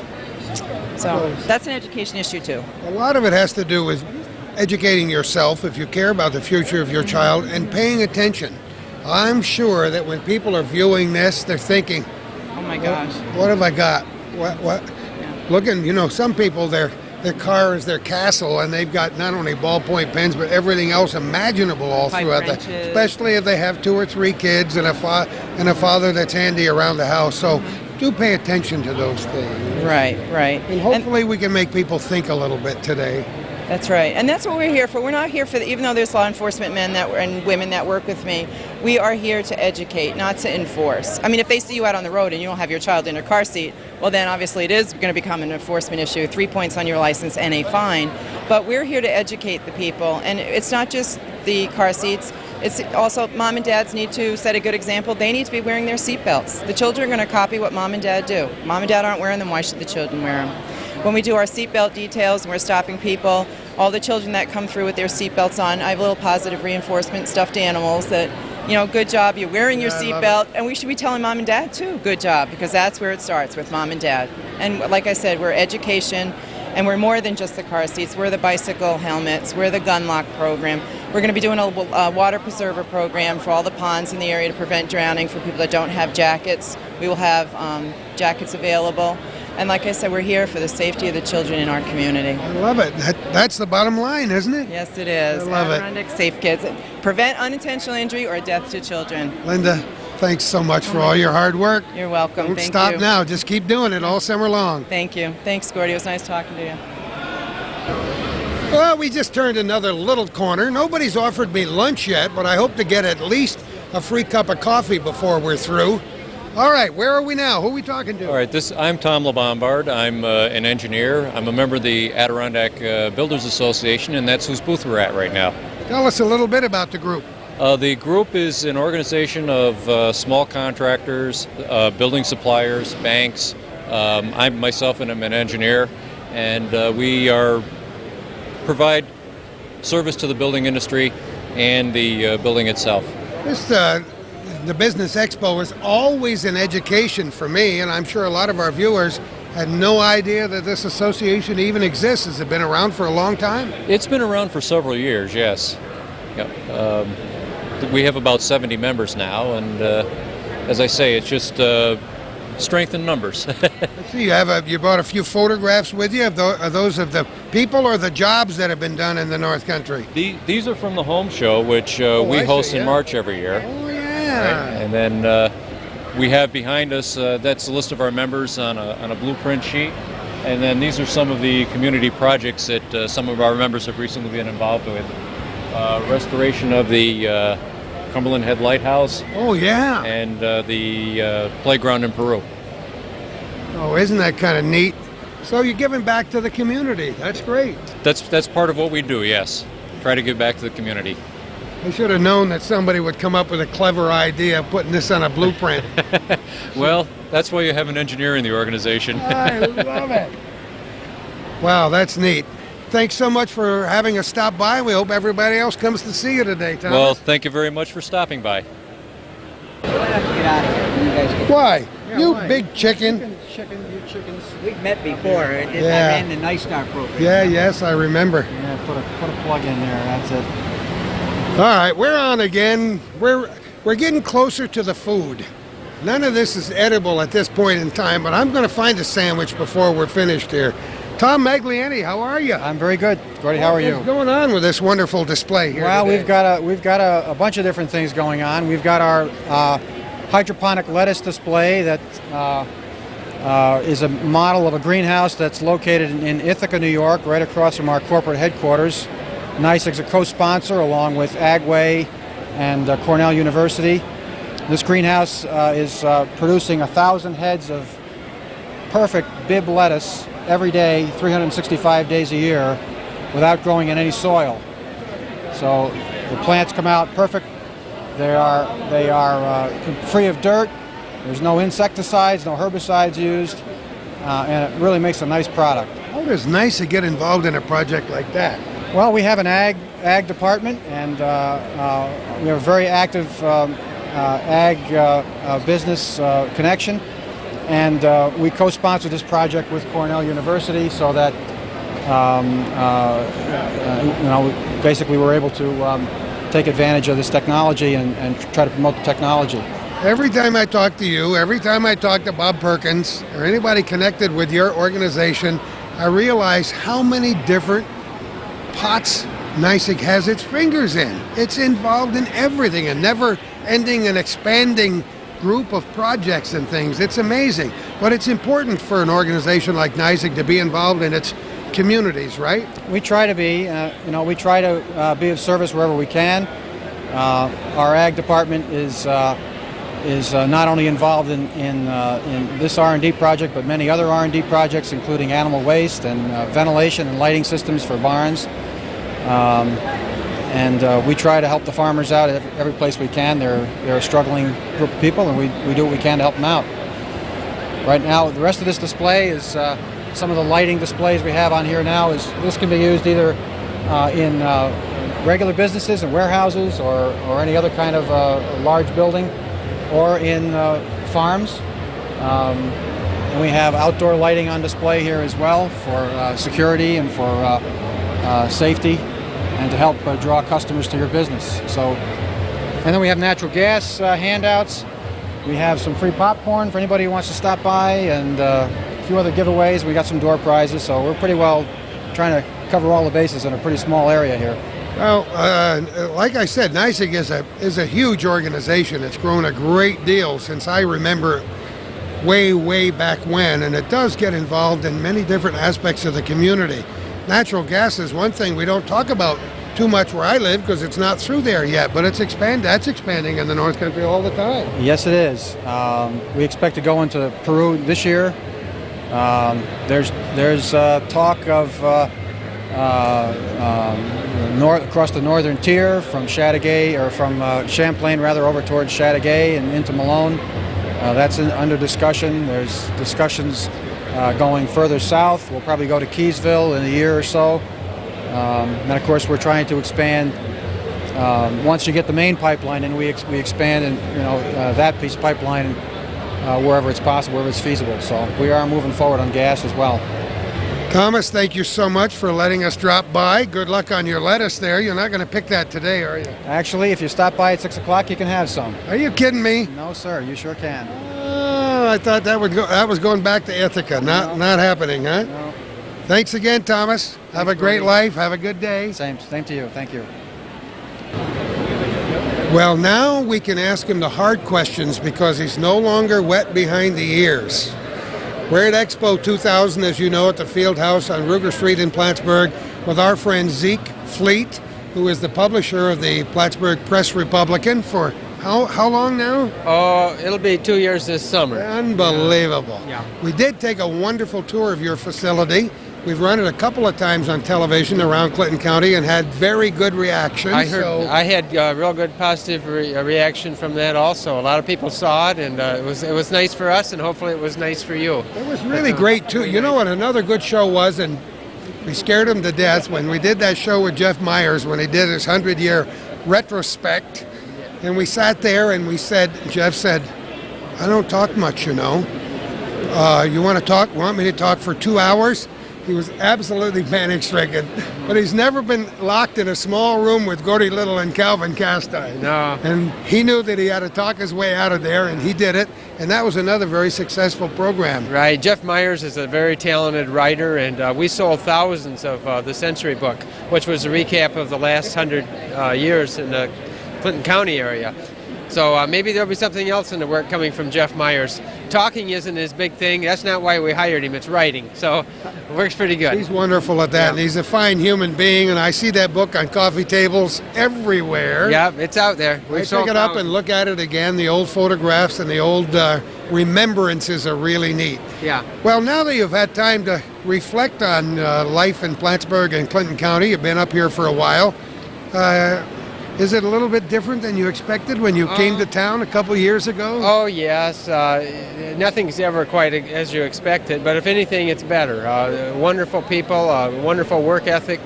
E: So that's an education issue too.
A: A lot of it has to do with educating yourself if you care about the future of your child and paying attention. I'm sure that when people are viewing this, they're thinking,
E: Oh my gosh.
A: what have I got? What? Looking, some people, their car is their castle, and they've got not only ballpoint pens, but everything else imaginable all
E: Pipe
A: throughout
E: wrenches.
A: especially if they have 2 or 3 kids and a father that's handy around the house. So do pay attention to those things.
E: Right.
A: And hopefully we can make people think a little bit today.
E: That's right, and that's what we're here for. We're not here for, even though there's law enforcement men and women that work with me, we are here to educate, not to enforce. I mean, if they see you out on the road and you don't have your child in a car seat, well then obviously it is going to become an enforcement issue, 3 points on your license and a fine. But we're here to educate the people, and it's not just the car seats. It's also mom and dads need to set a good example. They need to be wearing their seatbelts. The children are going to copy what mom and dad do. Mom and dad aren't wearing them, why should the children wear them? When we do our seatbelt details and we're stopping people, all the children that come through with their seatbelts on, I have little positive reinforcement stuffed animals that, good job, you're wearing your seatbelt, and we should be telling mom and dad too, good job, because that's where it starts, with mom and dad. And like I said, we're education, and we're more than just the car seats. We're the bicycle helmets, we're the gun lock program. We're going to be doing a water preserver program for all the ponds in the area to prevent drowning for people that don't have jackets. We will have jackets available. And like I said, we're here for the safety of the children in our community.
A: I love it. That's the bottom line, isn't it?
E: Yes, it is.
A: I love it.
E: Adirondack Safe Kids. Prevent unintentional injury or death to children.
A: Linda, thanks so much for all your hard work.
E: You're welcome.
A: Don't
E: Thank
A: stop
E: you.
A: now. Just keep doing it all summer long.
E: Thank you. Thanks, Gordy. It was nice talking to you.
A: Well, we just turned another little corner. Nobody's offered me lunch yet, but I hope to get at least a free cup of coffee before we're through. All right, where are we now? Who are we talking to?
F: All right, I'm Tom LeBombard. I'm an engineer. I'm a member of the Adirondack Builders Association, and that's whose booth we're at right now.
A: Tell us a little bit about the group.
F: The group is an organization of small contractors, building suppliers, banks. I myself am an engineer, and we provide service to the building industry and the building itself.
A: The Business Expo is always an education for me, and I'm sure a lot of our viewers had no idea that this association even exists. Has it been around for a long time?
F: It's been around for several years, yes. Yep. We have about 70 members now, and as I say, it's just strength in numbers.
A: Let's see, you brought a few photographs with you. Are those of the people or the jobs that have been done in the North Country?
F: These are from the Home Show, which we host in March every year.
A: Oh, yeah.
F: Right? And then we have behind us, that's a list of our members on a blueprint sheet. And then these are some of the community projects that some of our members have recently been involved with. Restoration of the Cumberland Head Lighthouse.
A: Oh, yeah.
F: And the playground in Peru.
A: Oh, isn't that kind of neat? So you're giving back to the community. That's great.
F: That's part of what we do, yes. Try to give back to the community.
A: I should have known that somebody would come up with a clever idea of putting this on a blueprint.
F: Well, that's why you have an engineer in the organization.
A: I love it. Wow, that's neat. Thanks so much for having us stop by. We hope everybody else comes to see you today, Thomas.
F: Well, thank you very much for stopping by.
G: We'll have to get out of here. You guys get
A: Why? You
G: why?
A: big chicken.
G: you chickens. We've met before. I
A: Yeah.
G: ran the Nice Star program.
A: Yeah, yes, I remember.
G: Yeah, put a plug in there. That's it.
A: All right, we're on again. We're getting closer to the food. None of this is edible at this point in time, but I'm going to find a sandwich before we're finished here. Tom Magliani, how are you?
H: I'm very good. Gordy, how are you?
A: What's going on with this wonderful display here
H: Well,
A: today?
H: we've got a bunch of different things going on. We've got our hydroponic lettuce display that is a model of a greenhouse that's located in Ithaca, New York, right across from our corporate headquarters. NICE is a co-sponsor along with Agway and Cornell University. This greenhouse is producing 1,000 heads of perfect Bibb lettuce every day, 365 days a year, without growing in any soil. So the plants come out perfect. They are free of dirt. There's no insecticides, no herbicides used, and it really makes a nice product.
A: How does NYSA get involved in a project like that?
H: Well, we have an ag department, and we have a very active ag business connection, and we co-sponsored this project with Cornell University so that basically we're able to take advantage of this technology and try to promote the technology.
A: Every time I talk to you, every time I talk to Bob Perkins or anybody connected with your organization, I realize how many different pots NYSEG has its fingers in. It's involved in everything, a never-ending and expanding group of projects and things. It's amazing. But it's important for an organization like NYSEG to be involved in its communities, right?
H: We try to be. We try to be of service wherever we can. Our ag department is not only involved in this R&D project, but many other R&D projects, including animal waste and ventilation and lighting systems for barns. And we try to help the farmers out at every place we can. They're a struggling group of people, and we do what we can to help them out. Right now, the rest of this display is some of the lighting displays we have on here now. This can be used either in regular businesses and warehouses or any other kind of large building, or in farms. And we have outdoor lighting on display here as well for security and for safety and to help draw customers to your business. And then we have natural gas handouts. We have some free popcorn for anybody who wants to stop by, and a few other giveaways. We got some door prizes, so we're pretty well trying to cover all the bases in a pretty small area here.
A: Well, like I said, NYSEG is a huge organization. It's grown a great deal since I remember way back when, and it does get involved in many different aspects of the community. Natural gas is one thing we don't talk about too much where I live because it's not through there yet, but that's expanding in the North Country all the time.
H: Yes, it is. We expect to go into Peru this year. There's talk of across the northern tier from Chateauguay, or from Champlain rather, over towards Chateauguay and into Malone. That's under discussion. There's discussions going further south. We'll probably go to Keysville in a year or so. And then of course we're trying to expand. Once you get the main pipeline in, we expand, and that piece of pipeline wherever it's possible, wherever it's feasible. So we are moving forward on gas as well.
A: Thomas, thank you so much for letting us drop by. Good luck on your lettuce there. You're not going to pick that today, are you?
H: Actually, if you stop by at 6 o'clock, you can have some.
A: Are you kidding me?
H: No, sir. You sure can.
A: Oh, I thought that was going back to Ithaca. Not happening, huh?
H: No.
A: Thanks again, Thomas. Have a great life. Have a good day.
H: Same to you. Thank you.
A: Well, now we can ask him the hard questions because he's no longer wet behind the ears. We're at Expo 2000, as you know, at the Field House on Ruger Street in Plattsburgh with our friend Zeke Fleet, who is the publisher of the Plattsburgh Press Republican for how long now?
I: Oh, it'll be 2 years this summer.
A: Unbelievable.
I: Yeah.
A: We did take a wonderful tour of your facility. We've run it a couple of times on television around Clinton County and had very good reactions.
I: I had real good positive reaction from that also. A lot of people saw it, and it was nice for us, and hopefully it was nice for you.
A: It was really great too. You know what another good show was, and we scared him to death when we did that show with Jeff Myers when he did his 100-year retrospect, and we sat there and Jeff said, "I don't talk much, you know. You want to talk? Want me to talk for 2 hours?" He was absolutely panic-stricken, but he's never been locked in a small room with Gordy Little and Calvin Castine.
I: No.
A: And he knew that he had to talk his way out of there, and he did it, and that was another very successful program.
I: Right. Jeff Myers is a very talented writer, and we sold thousands of the Century book, which was a recap of the last 100 years in the Clinton County area. So maybe there'll be something else in the work coming from Jeff Myers. Talking isn't his big thing. That's not why we hired him. It's writing. So it works pretty good.
A: He's wonderful at that,
I: Yeah.
A: and he's a fine human being, and I see that book on coffee tables everywhere.
I: Yeah, it's out there.
A: I pick it up and look at it again. The old photographs and the old remembrances are really neat.
I: Yeah.
A: Well, now that you've had time to reflect on life in Plattsburgh and Clinton County, you've been up here for a while. Is it a little bit different than you expected when you came to town a couple years ago?
I: Oh, yes. Nothing's ever quite as you expected, but if anything, it's better. Wonderful people, wonderful work ethic.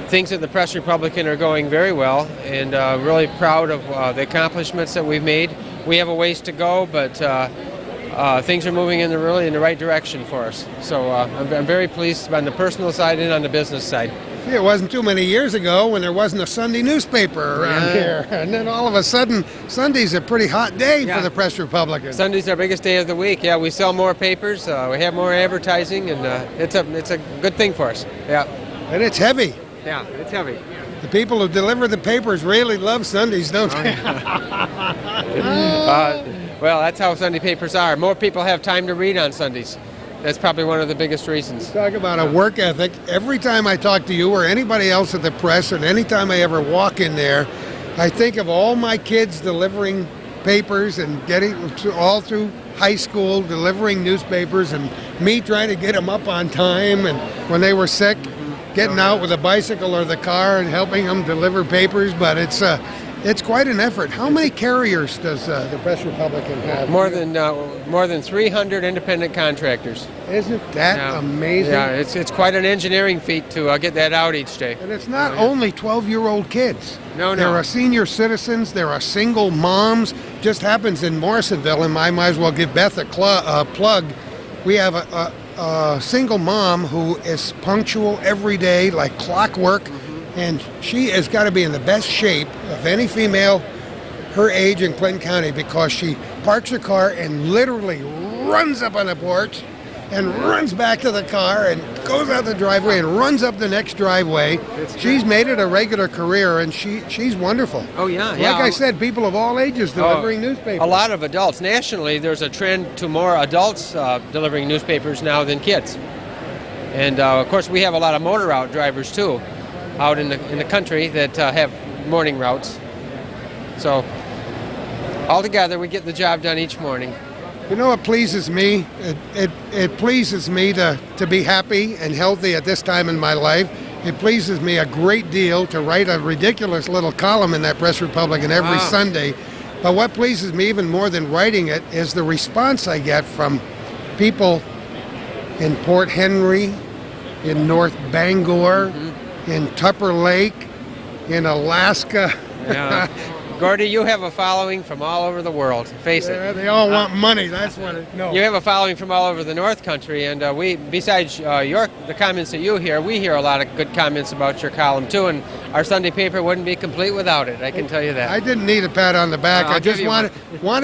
I: Things at the Press Republican are going very well, and really proud of the accomplishments that we've made. We have a ways to go, but things are moving in the right direction for us. So I'm very pleased on the personal side and on the business side.
A: It wasn't too many years ago when there wasn't a Sunday newspaper around here. And then all of a sudden, Sunday's a pretty hot day for the Press Republican.
I: Sunday's our biggest day of the week. Yeah, we sell more papers, we have more advertising, and it's a good thing for us. Yeah.
A: And it's heavy.
I: Yeah, it's heavy.
A: The people who deliver the papers really love Sundays, don't they?
I: Well, that's how Sunday papers are. More people have time to read on Sundays. That's probably one of the biggest reasons.
A: Talk about a work ethic. Every time I talk to you or anybody else at the press, and any time I ever walk in there, I think of all my kids delivering papers and getting all through high school, delivering newspapers, and me trying to get them up on time, and when they were sick, getting out with a bicycle or the car and helping them deliver papers. But it's quite an effort. How many carriers does the Press Republican have?
I: More than 300 independent contractors.
A: Isn't that amazing?
I: Yeah, it's quite an engineering feat to get that out each day.
A: And it's not only 12-year-old kids.
I: No.
A: There are senior citizens. There are single moms. Just happens in Morrisonville, and I might as well give Beth a plug. We have a single mom who is punctual every day, like clockwork. And she has got to be in the best shape of any female her age in Clinton County, because she parks her car and literally runs up on the porch and runs back to the car and goes out the driveway and runs up the next driveway. She's made it a regular career, and she's wonderful.
I: Oh, yeah.
A: Like I said, people of all ages delivering newspapers.
I: A lot of adults. Nationally, there's a trend to more adults delivering newspapers now than kids. And, of course, we have a lot of motor route drivers, too, out in the country that have morning routes. So altogether, we get the job done each morning.
A: You know what pleases me? It pleases me to be happy and healthy at this time in my life. It pleases me a great deal to write a ridiculous little column in that Press Republican every Sunday. But what pleases me even more than writing it is the response I get from people in Port Henry, in North Bangor, in Tupper Lake, in Alaska.
I: Yeah. Gordy, you have a following from all over the world. Face it.
A: They all want money. That's what it. No.
I: You have a following from all over the North Country, and we, besides the comments that you hear, we hear a lot of good comments about your column too. And our Sunday paper wouldn't be complete without it. I can tell you that.
A: I didn't need a pat on the back. I just wanted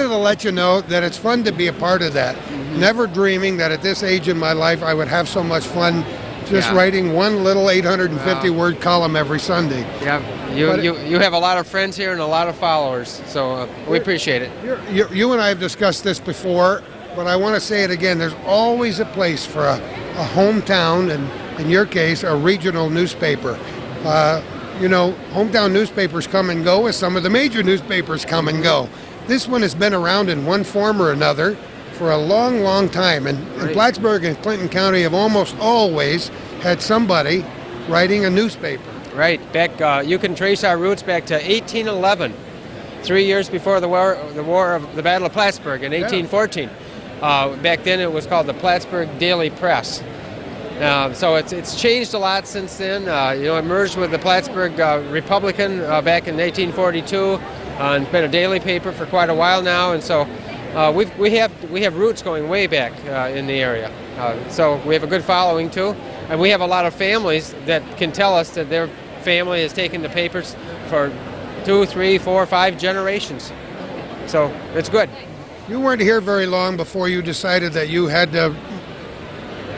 A: to let you know that it's fun to be a part of that. Never dreaming that at this age in my life I would have so much fun just writing one little 850-word column every Sunday.
I: Yeah, you have a lot of friends here and a lot of followers, so we appreciate it.
A: You and I have discussed this before, but I want to say it again. There's always a place for a hometown, and in your case, a regional newspaper. Hometown newspapers come and go as some of the major newspapers come and go. This one has been around in one form or another for a long, long time. And Plattsburgh and Clinton County have almost always had somebody writing a newspaper.
I: Right. Back, you can trace our roots back to 1811, 3 years before the Battle of Plattsburgh in 1814. Back then it was called the Plattsburgh Daily Press. So it's changed a lot since then. It merged with the Plattsburgh Republican back in 1842, and been a daily paper for quite a while now. And so we have roots going way back in the area. So we have a good following too, and we have a lot of families that can tell us that their family has taken the papers for 2, 3, 4, 5 generations. So it's good.
A: You weren't here very long before you decided that you had to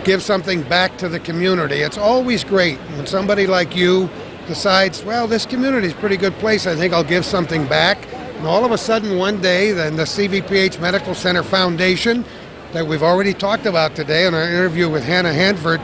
A: give something back to the community. It's always great when somebody like you decides, well, this community is a pretty good place, I think I'll give something back. And all of a sudden one day, then the CVPH Medical Center Foundation that we've already talked about today in our interview with Hannah Hanford,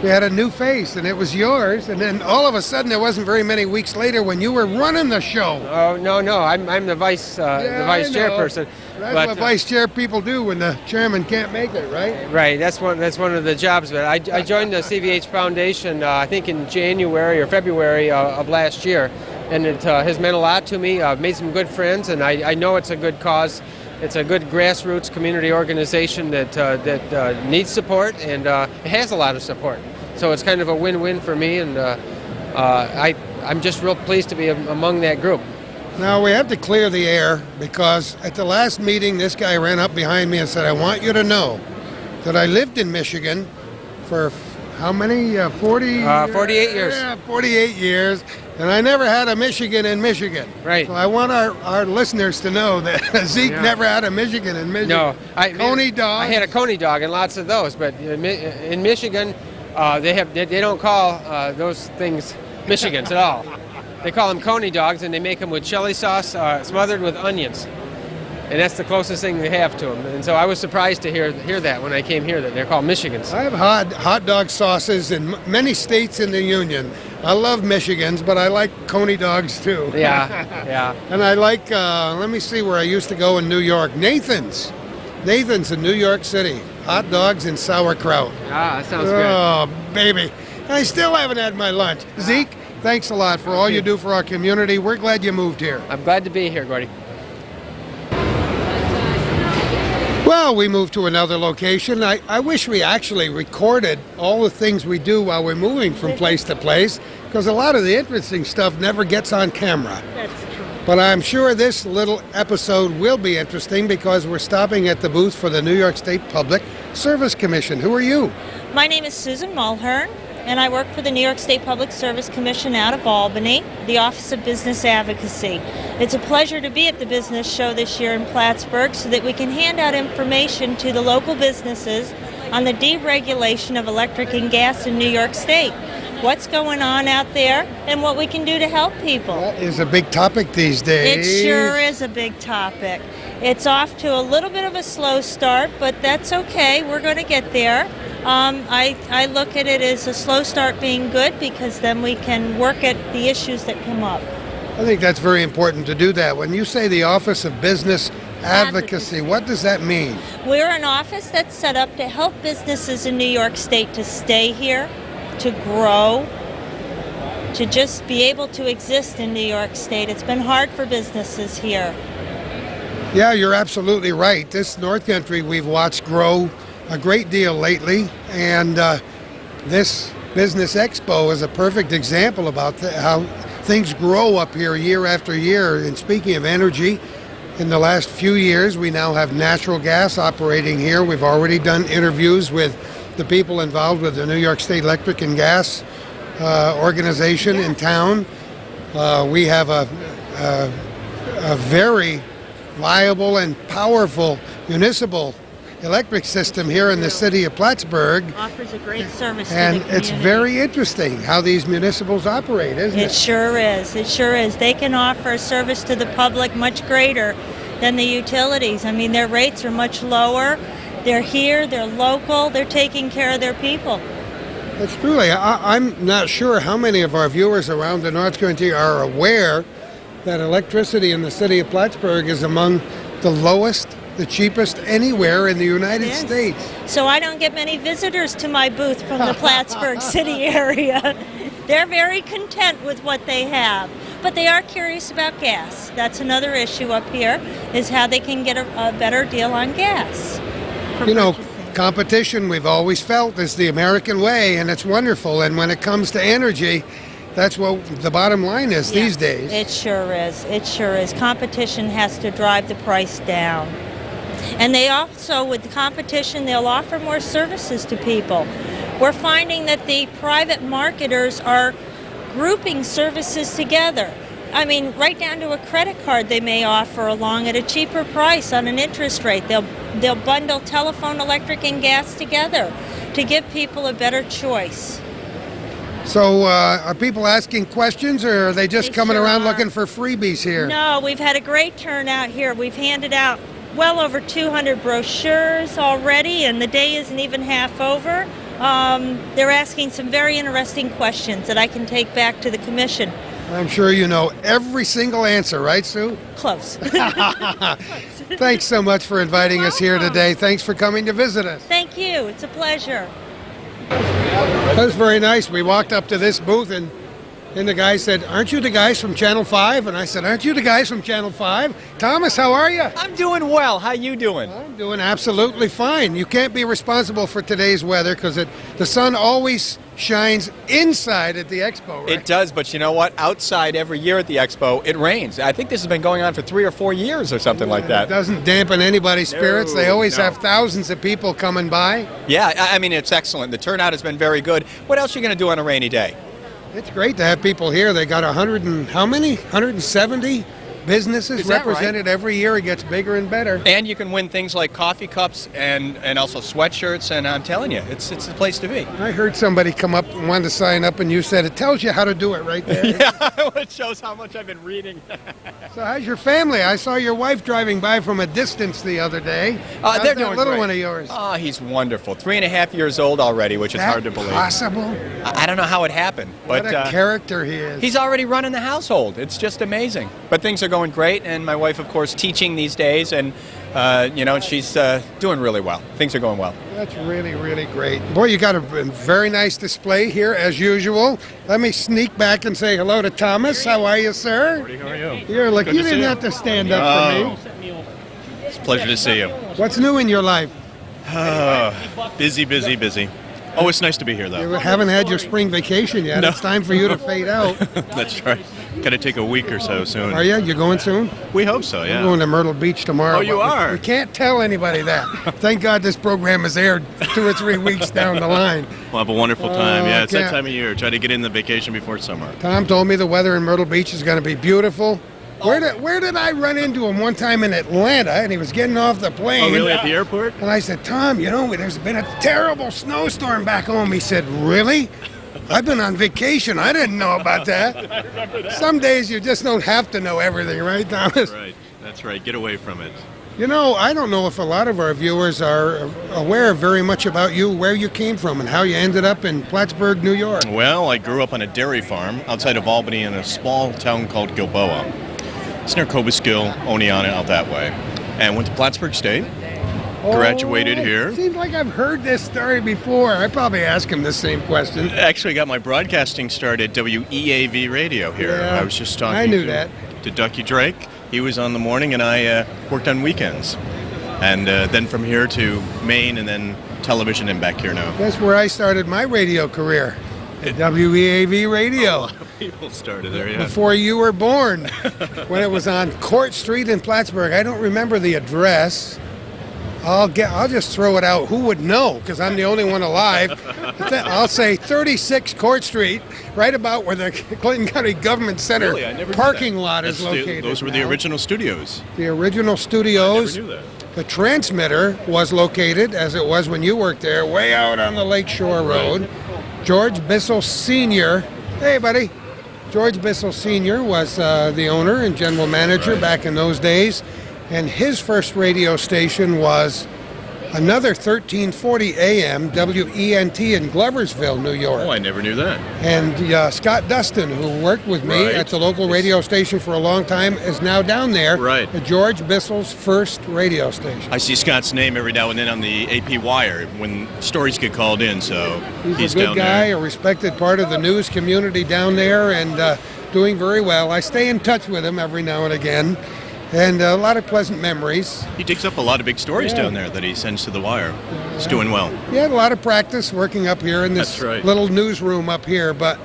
A: we had a new face, and it was yours. And then all of a sudden, it wasn't very many weeks later when you were running the show.
I: Oh, no, I'm the vice chairperson.
A: That's what vice chair people do when the chairman can't make it, right?
I: Right. That's one of the jobs. But I joined the CVH Foundation, I think in January or February of last year, and it has meant a lot to me. I've made some good friends, and I know it's a good cause. It's a good grassroots community organization that needs support, and it has a lot of support. So it's kind of a win-win for me, and I'm just real pleased to be among that group.
A: Now we have to clear the air because at the last meeting, this guy ran up behind me and said, "I want you to know that I lived in Michigan for how many?
I: 48 years.
A: Yeah, 48 years, and I never had a Michigan in Michigan."
I: Right.
A: So I want our listeners to know that Zeke never had a Michigan in Michigan.
I: No,
A: Coney dog.
I: I had a Coney dog and lots of those, but in Michigan, they don't call those things Michigans at all. They call them Coney dogs, and they make them with chili sauce smothered with onions. And that's the closest thing they have to them. And so I was surprised to hear that when I came here, that they're called Michigans.
A: I have hot dog sauces in many states in the Union. I love Michigans, but I like Coney dogs too.
I: Yeah.
A: And I like, let me see where I used to go in New York. Nathan's in New York City. Hot dogs and sauerkraut.
I: That sounds good.
A: Oh, baby. I still haven't had my lunch. Zeke, thanks a lot for all you do for our community. We're glad you moved here.
I: I'm glad to be here, Gordy.
A: Well, we moved to another location. I wish we actually recorded all the things we do while we're moving from place to place, because a lot of the interesting stuff never gets on camera.
J: That's true.
A: But I'm sure this little episode will be interesting because we're stopping at the booth for the New York State Public Service Commission. Who are you?
J: My name is Susan Mulhern, and I work for the New York State Public Service Commission out of Albany, the Office of Business Advocacy. It's a pleasure to be at the business show this year in Plattsburgh so that we can hand out information to the local businesses on the deregulation of electric and gas in New York State, what's going on out there, and what we can do to help people.
A: That is a big topic these days.
J: It sure is a big topic. It's off to a little bit of a slow start, but that's okay. We're going to get there. I look at it as a slow start being good because then we can work at the issues that come up.
A: I think that's very important to do that. When you say the Office of Business Advocacy, what does that mean?
J: We're an office that's set up to help businesses in New York State to stay here, to grow, to just be able to exist in New York State. It's been hard for businesses here.
A: Yeah, you're absolutely right. This North Country we've watched grow a great deal lately, and this Business Expo is a perfect example about how things grow up here year after year. And speaking of energy, in the last few years we now have natural gas operating here. We've already done interviews with the people involved with the New York State Electric and Gas organization in town. We have a very viable and powerful municipal electric system here in the city of Plattsburgh.
J: Offers a great service to the
A: And
J: community.
A: it's very interesting how these municipals operate, isn't it?
J: It sure is. It sure is. They can offer a service to the public much greater than the utilities. I mean, their rates are much lower. They're here, they're local, they're taking care of their people.
A: That's truly. I'm not sure how many of our viewers around the North Country are aware that electricity in the city of Plattsburgh is among the lowest, the cheapest anywhere in the United States.
J: So I don't get many visitors to my booth from the Plattsburgh city area. They're very content with what they have. But they are curious about gas. That's another issue up here, is how they can get a better deal on gas.
A: You know, competition we've always felt is the American way, and it's wonderful. And when it comes to energy, that's what the bottom line is these days.
J: It sure is. It sure is. Competition has to drive the price down. And they also, with the competition, they'll offer more services to people. We're finding that the private marketers are grouping services together. I mean, right down to a credit card they may offer along at a cheaper price on an interest rate. They'll bundle telephone, electric, and gas together to give people a better choice.
A: So are people asking questions, or are they just coming around looking for freebies here?
J: No, we've had a great turnout here. We've handed out well over 200 brochures already, and the day isn't even half over. They're asking some very interesting questions that I can take back to the commission.
A: I'm sure you know every single answer, right, Sue?
J: Close.
A: Thanks so much for inviting us here today. Thanks for coming to visit us.
J: Thank you. It's a pleasure.
A: That was very nice. We walked up to this booth, and And the guy said, "Aren't you the guys from Channel 5?" And I said, "Aren't you the guys from Channel 5? Thomas, how are you?"
K: I'm doing well. How you doing?
A: I'm doing absolutely fine. You can't be responsible for today's weather because the sun always shines inside at the Expo, right?
K: It does, but you know what? Outside every year at the Expo, it rains. I think this has been going on for 3 or 4 years or something like
A: It
K: that.
A: doesn't dampen anybody's spirits. They always
K: no.
A: have thousands of people coming by.
K: Yeah, I mean, it's excellent. The turnout has been very good. What else are you going to do on a rainy day?
A: It's great to have people here. They got 100 and how many? 170 businesses
K: Is that
A: represented every year. It gets bigger and better.
K: And you can win things like coffee cups and also sweatshirts, and I'm telling you, it's the place to be.
A: I heard somebody come up and wanted to sign up, and you said it tells you how to do it right there.
K: Yeah, it shows how much I've been reading.
A: So how's your family? I saw your wife driving by from a distance the other day. How's
K: They're
A: that
K: doing
A: little
K: great.
A: one of yours?
K: Oh, he's wonderful. 3.5 years old already, which is
A: That
K: hard to believe.
A: possible?
K: I don't know how it happened, but
A: What a character he is.
K: he's already running the household. It's just amazing. But things are going great, and my wife, of course, teaching these days, and she's doing really well. Things are going well.
A: That's really, really great. Boy, you got a very nice display here, as usual. Let me sneak back and say hello to Thomas. How are you, sir?
L: How are you?
A: Here, look,
L: Good
A: you
L: to
A: didn't
L: see
A: have to stand up for me.
L: It's a pleasure to see you.
A: What's new in your life?
L: Busy, busy, busy. Oh, it's nice to be here,
A: You
L: though.
A: haven't had your spring vacation yet.
L: No.
A: It's time for you to fade out.
L: That's right. Got to take a week or so soon.
A: Are you? You going soon?
L: We hope so,
A: I'm
L: yeah.
A: going to Myrtle Beach tomorrow.
L: Oh, you
A: but
L: are?
A: We can't tell anybody that. Thank God this program is aired 2 or 3 weeks down the line.
L: We'll have a wonderful time. Yeah, it's that
A: can't-
L: time of year. Try to get in the vacation before summer.
A: Tom told me the weather in Myrtle Beach is going to be beautiful. Where did I run into him one time in Atlanta, and he was getting off the plane.
L: Oh, really? At the airport?
A: And I said, "Tom, there's been a terrible snowstorm back home." He said, "Really? I've been on vacation. I didn't know about that." Some days you just don't have to know everything, right, Thomas?
L: Right. That's right. Get away from it.
A: I don't know if a lot of our viewers are aware very much about you, where you came from, and how you ended up in Plattsburgh, New York.
L: Well, I grew up on a dairy farm outside of Albany in a small town called Gilboa. It's near Cobleskill, Oneonta, out that way. And went to Plattsburgh State. Graduated here.
A: Seems like I've heard this story before. I probably asked him the same question.
L: Actually got my broadcasting start at WEAV Radio here.
A: Yeah,
L: I was just talking
A: I knew that.
L: to Ducky Drake. He was on the morning, and I worked on weekends. And then from here to Maine, and then television, and back here now.
A: That's where I started my radio career, at WEAV Radio.
L: People started there, yeah.
A: Before you were born, when it was on Court Street in Plattsburgh. I don't remember the address. I'll just throw it out. Who would know? Because I'm the only one alive. I'll say 36 Court Street, right about where the Clinton County Government Center
L: Really? I never knew
A: parking
L: that.
A: lot is
L: That's
A: located.
L: those were the
A: now.
L: original studios.
A: The original studios.
L: I never knew that.
A: The transmitter was located, as it was when you worked there, way out on the Lakeshore Road. George Bissell Sr. Hey, buddy. George Bissell Sr. was the owner and general manager back in those days. And his first radio station was another 1340 AM WENT in Gloversville, New York.
L: Oh, I never knew that.
A: And Scott Dustin, who worked with me
L: Right.
A: at the local radio station for a long time, is now down there
L: Right.
A: at George Bissell's first radio station.
L: I see Scott's name every now and then on the AP Wire when stories get called in, so
A: He's a good
L: down
A: guy,
L: there.
A: a respected part of the news community down there, and doing very well. I stay in touch with him every now and again, and a lot of pleasant memories.
L: He digs up a lot of big stories
A: Yeah.
L: down there that he sends to the Wire. He's doing well.
A: He had a lot of practice working up here in this
L: That's right.
A: little newsroom up here, but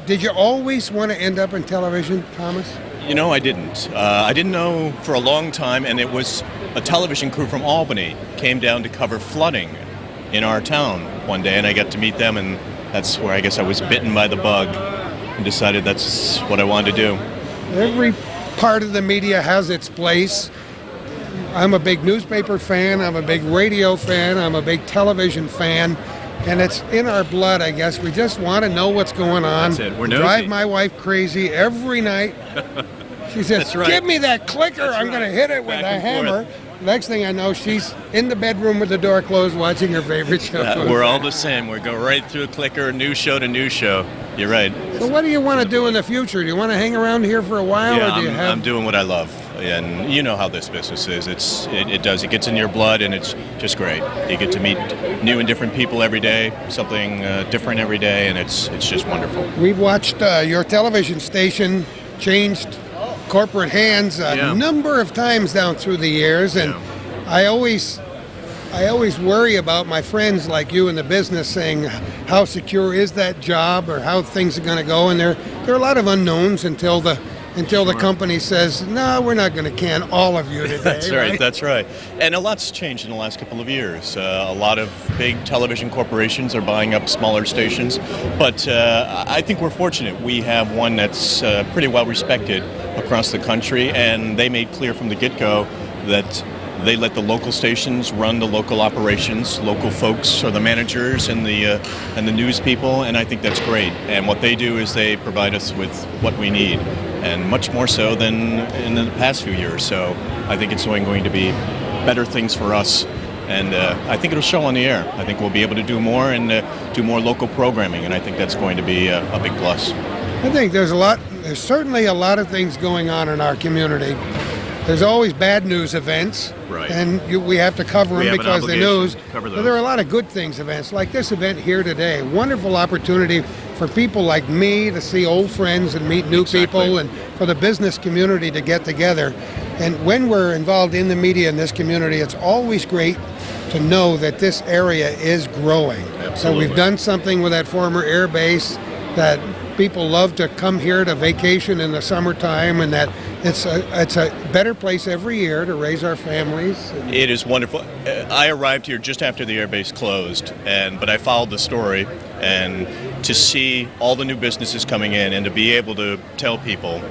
A: did you always want to end up in television, Thomas?
L: You know, I didn't. I didn't know for a long time, and it was a television crew from Albany came down to cover flooding in our town one day, and I got to meet them, and that's where I guess I was bitten by the bug and decided that's what I wanted to do.
A: Every part of the media has its place. I'm a big newspaper fan, I'm a big radio fan, I'm a big television fan, and it's in our blood, I guess. We just want to know what's going on.
L: That's it. We're nosy.
A: Drive my wife crazy every night. She says,
L: That's right.
A: "Give me that clicker,
L: That's
A: I'm going to
L: right.
A: hit it with
L: Back
A: a
L: and
A: hammer." Next thing I know, she's in the bedroom with the door closed watching her favorite show.
L: We're all the same. We go right through a clicker, new show to new show. You're right.
A: So what do you want to do in the future? Do you want to hang around here for a while,
L: Yeah,
A: or do you have...
L: I'm doing what I love. And you know how this business is. It gets in your blood, and it's just great. You get to meet new and different people every day, something different every day, and it's just wonderful.
A: We've watched your television station changed corporate hands a number of times down through the years, and I always worry about my friends like you in the business saying how secure is that job or how things are going to go, and there are a lot of unknowns until the company says, no, we're not going to can all of you today.
L: That's right. That's right. And a lot's changed in the last couple of years. A lot of big television corporations are buying up smaller stations, but I think we're fortunate. We have one that's pretty well respected across the country, and they made clear from the get-go that they let the local stations run the local operations. Local folks are the managers and the news people, and I think that's great. And what they do is they provide us with what we need, and much more so than in the past few years. So I think it's going to be better things for us, and I think it'll show on the air. I think we'll be able to do more and do more local programming, and I think that's going to be a big plus.
A: I think there's certainly a lot of things going on in our community. There's always bad news events,
L: right,
A: and we have to cover them because the news.
L: But
A: there are a lot of good things events, like this event here today. Wonderful opportunity for people like me to see old friends and meet new people, and for the business community to get together. And when we're involved in the media in this community, it's always great to know that this area is growing.
L: Absolutely.
A: So we've done something with that former air base that people love to come here to vacation in the summertime, and that it's a better place every year to raise our families.
L: It is wonderful. I arrived here just after the airbase closed, but I followed the story, and to see all the new businesses coming in and to be able to tell people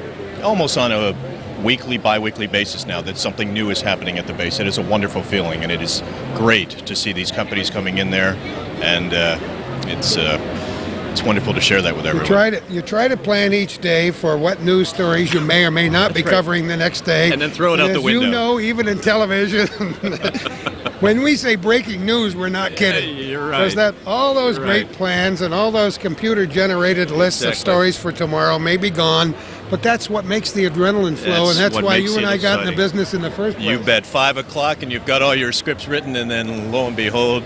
L: almost on a weekly, bi-weekly basis now that something new is happening at the base, it is a wonderful feeling, and it is great to see these companies coming in there, and it's wonderful to share that with everyone.
A: You try to plan each day for what news stories you may or may not be covering the next day.
L: And then throw it out the window.
A: As you know, even in television, when we say breaking news, we're not kidding.
L: You're right.
A: Because all those great plans and all those computer-generated lists of stories for tomorrow may be gone, but that's what makes the adrenaline flow, and that's why you and I got in the business in the first place.
L: You bet. 5 o'clock, and you've got all your scripts written, and then lo and behold,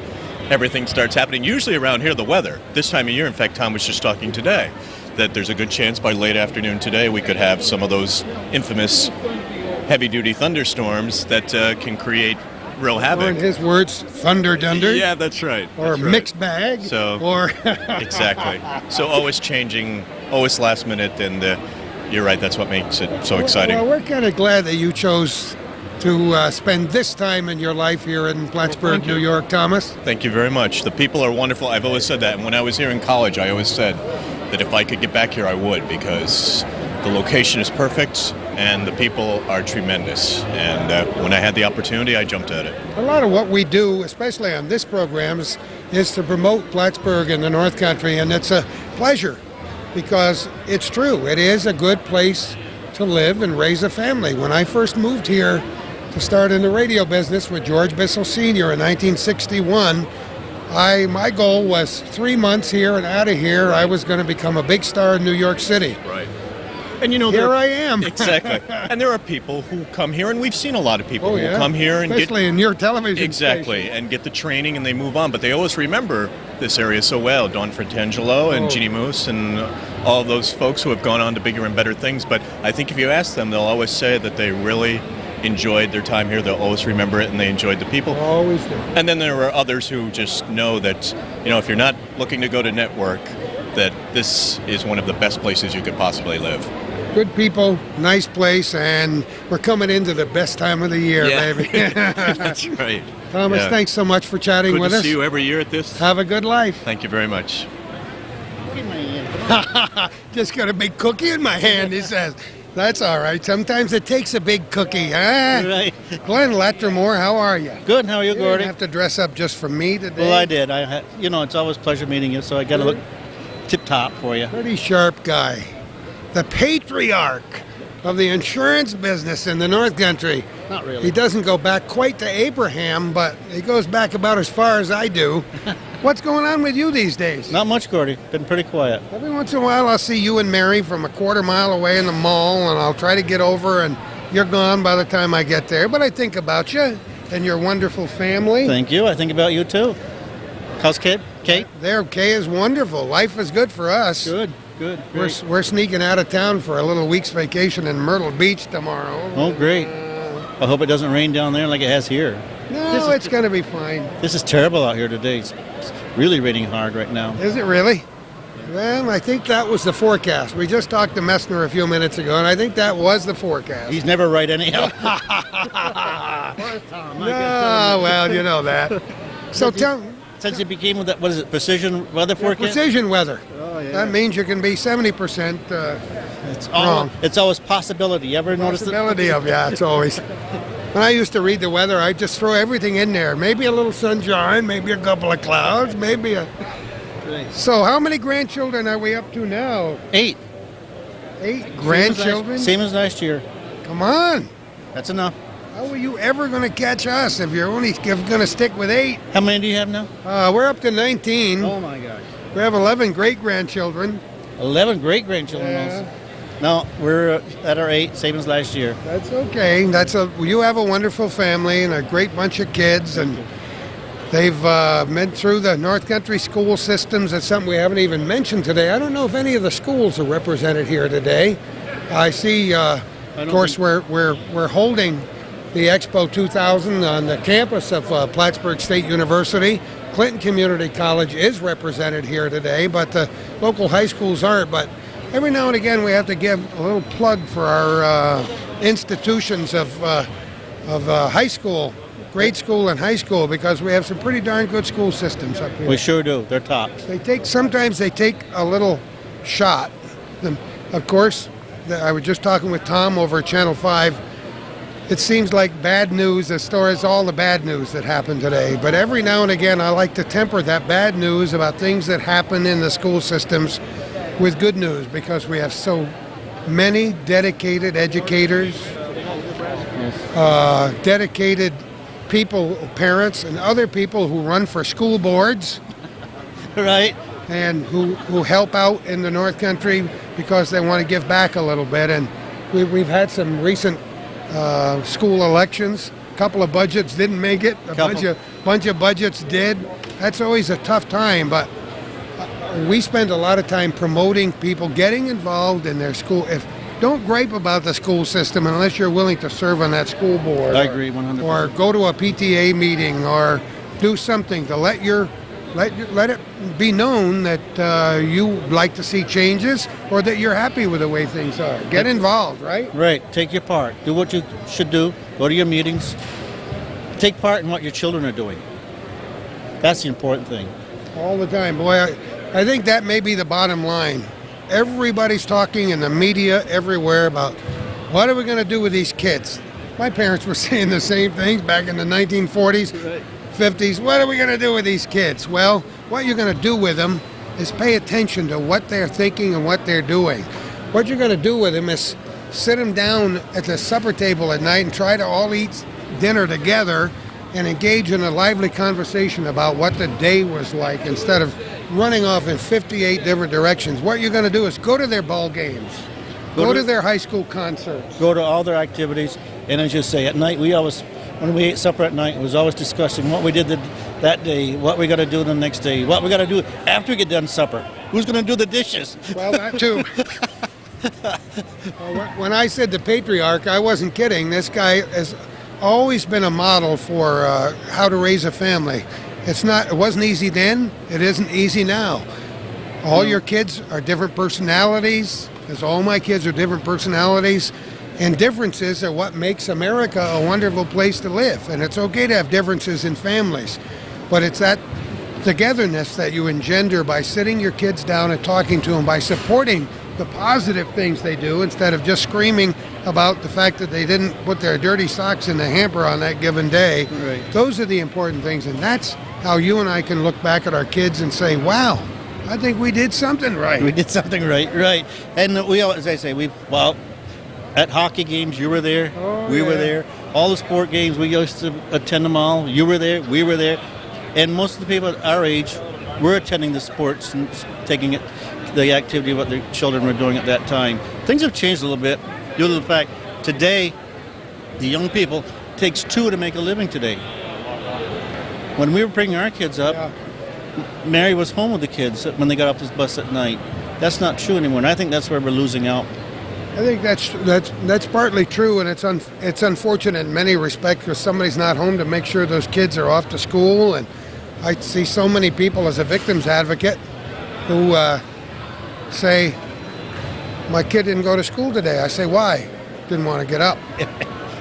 L: everything starts happening. Usually around here, the weather. This time of year, in fact, Tom was just talking today, that there's a good chance by late afternoon today we could have some of those infamous heavy-duty thunderstorms that can create real havoc.
A: Or in his words, thunder dunder.
L: Yeah, that's right.
A: Or mixed bag.
L: So, exactly. So always changing, always last minute, and you're right, that's what makes it so exciting.
A: Well, we're kind of glad that you chose to spend this time in your life here in Plattsburgh, New York, Thomas.
L: Thank you very much. The people are wonderful. I've always said that. And when I was here in college, I always said that if I could get back here, I would, because the location is perfect and the people are tremendous. And when I had the opportunity, I jumped at it.
A: A lot of what we do, especially on this program, is to promote Plattsburgh in the North Country, and it's a pleasure because it's true. It is a good place to live and raise a family. When I first moved here to start in the radio business with George Bissell Sr. in 1961, my goal was 3 months here and out of here. I was going to become a big star in New York City.
L: Right. And
A: here I am.
L: Exactly. And there are people who come here, and we've seen a lot of people who come here and
A: especially in your television
L: station. And get the training, and they move on. But they always remember this area so well. Don Fratangelo and Jeannie Moose and all those folks who have gone on to bigger and better things. But I think if you ask them, they'll always say that they really enjoyed their time here. They'll always remember it, and they enjoyed the people.
A: Always do.
L: And then there are others who just know that, if you're not looking to go to network, that this is one of the best places you could possibly live.
A: Good people, nice place, and we're coming into the best time of the year, baby.
L: That's right.
A: Thomas, thanks so much for chatting with us.
L: Good to see you every year at this.
A: Have a good life.
L: Thank you very much.
A: Just got a big cookie in my hand, he says. That's all right. Sometimes it takes a big cookie, huh?
M: Right.
A: Glenn Latrimore, how are you?
M: Good. How are you, Gordy?
A: You didn't have to dress up just for me today.
M: Well, I did. It's always a pleasure meeting you, so I got to look tip-top for you.
A: Pretty sharp guy. The patriarch of the insurance business in the North Country.
M: Not really.
A: He doesn't go back quite to Abraham, but he goes back about as far as I do. What's going on with you these days?
M: Not much, Gordy. Been pretty quiet.
A: Every once in a while I'll see you and Mary from a quarter mile away in the mall, and I'll try to get over and You're gone by the time I get there, but I think about you and your wonderful family.
M: Thank you. I think about you too. How's Kate?
A: There, Kay is wonderful. Life is good for us.
M: Good.
A: We're sneaking out of town for a little week's vacation in Myrtle Beach tomorrow.
M: Oh, great. I hope it doesn't rain down there like it has here.
A: No, it's going to be fine.
M: This is terrible out here today. It's really raining hard right now.
A: Is it really? Well, I think that was the forecast. We just talked to Messner a few minutes ago, and I think that was the forecast.
M: He's never right anyhow.
A: No, well, you know that. So
M: since it became what is it? Precision weather forecast.
A: Precision weather.
M: Oh yeah.
A: That means you can be 70% wrong.
M: It's always possibility. You ever notice
A: Possibility of it's always. When I used to read the weather, I'd just throw everything in there. Maybe a little sunshine, maybe a couple of clouds, maybe a. So how many grandchildren are we up to now?
M: 8.
A: 8 grandchildren?
M: Same as last year.
A: Come on.
M: That's enough.
A: How are you ever going to catch us if you're only going to stick with 8?
M: How many do you have now?
A: We're up to 19.
M: Oh my gosh.
A: We have 11 great-grandchildren.
M: 11 great-grandchildren.
A: Yeah.
M: No, we're at our 8, same as last year.
A: That's okay. You have a wonderful family and a great bunch of kids, and they've been through the North Country school systems. That's something we haven't even mentioned today. I don't know if any of the schools are represented here today. I see, of course, we're holding the Expo 2000 on the campus of Plattsburgh State University. Clinton Community College is represented here today, but the local high schools aren't. But every now and again, we have to give a little plug for our institutions of high school, grade school and high school, because we have some pretty darn good school systems up here.
M: We sure do. They're tops.
A: Sometimes they take a little shot. Of course, I was just talking with Tom over at Channel 5. It seems like bad news, the story is all the bad news that happened today. But every now and again, I like to temper that bad news about things that happen in the school systems with good news, because we have so many dedicated educators, dedicated people, parents, and other people who run for school boards.
M: Right.
A: And who help out in the North Country because they want to give back a little bit. And we've had some recent school elections. A couple of budgets didn't make it. A bunch of budgets did. That's always a tough time, but we spend a lot of time promoting people getting involved in their school. Don't gripe about the school system unless you're willing to serve on that school board.
M: I agree 100%.
A: Or go to a PTA meeting, or do something to let it be known that you like to see changes, or that you're happy with the way things are. Get involved, right?
M: Right. Take your part. Do what you should do. Go to your meetings. Take part in what your children are doing. That's the important thing.
A: All the time. Boy, I think that may be the bottom line. Everybody's talking in the media everywhere about what are we going to do with these kids. My parents were saying the same things back in the 1940s. Right. 50s. What are we going to do with these kids? Well, what you're going to do with them is pay attention to what they're thinking and what they're doing. What you're going to do with them is sit them down at the supper table at night and try to all eat dinner together and engage in a lively conversation about what the day was like, instead of running off in 58 different directions. What you're going to do is go to their ball games, go to their high school concerts,
M: go to all their activities. And as you say, at night when we ate supper at night, it was always discussing what we did that day, what we got to do the next day, what we got to do after we get done supper. Who's going to do the dishes?
A: Well, that too. When I said the patriarch, I wasn't kidding. This guy has always been a model for how to raise a family. It wasn't easy then. It isn't easy now. All your kids are different personalities, as all my kids are different personalities. And differences are what makes America a wonderful place to live. And it's okay to have differences in families. But it's that togetherness that you engender by sitting your kids down and talking to them, by supporting the positive things they do instead of just screaming about the fact that they didn't put their dirty socks in the hamper on that given day.
M: Right.
A: Those are the important things. And that's how you and I can look back at our kids and say, wow, I think we did something right.
M: We did something right. And we, as I say, at hockey games, you were there, we were there. All the sport games, we used to attend them all. You were there, we were there. And most of the people at our age were attending the sports and taking the activity what their children were doing at that time. Things have changed a little bit due to the fact today the young people, takes two to make a living today. When we were bringing our kids up, Mary was home with the kids when they got off this bus at night. That's not true anymore, and I think that's where we're losing out.
A: I think that's partly true, and it's unfortunate in many respects because somebody's not home to make sure those kids are off to school. And I see so many people as a victims advocate who say, "My kid didn't go to school today." I say, "Why?" "Didn't want to get up."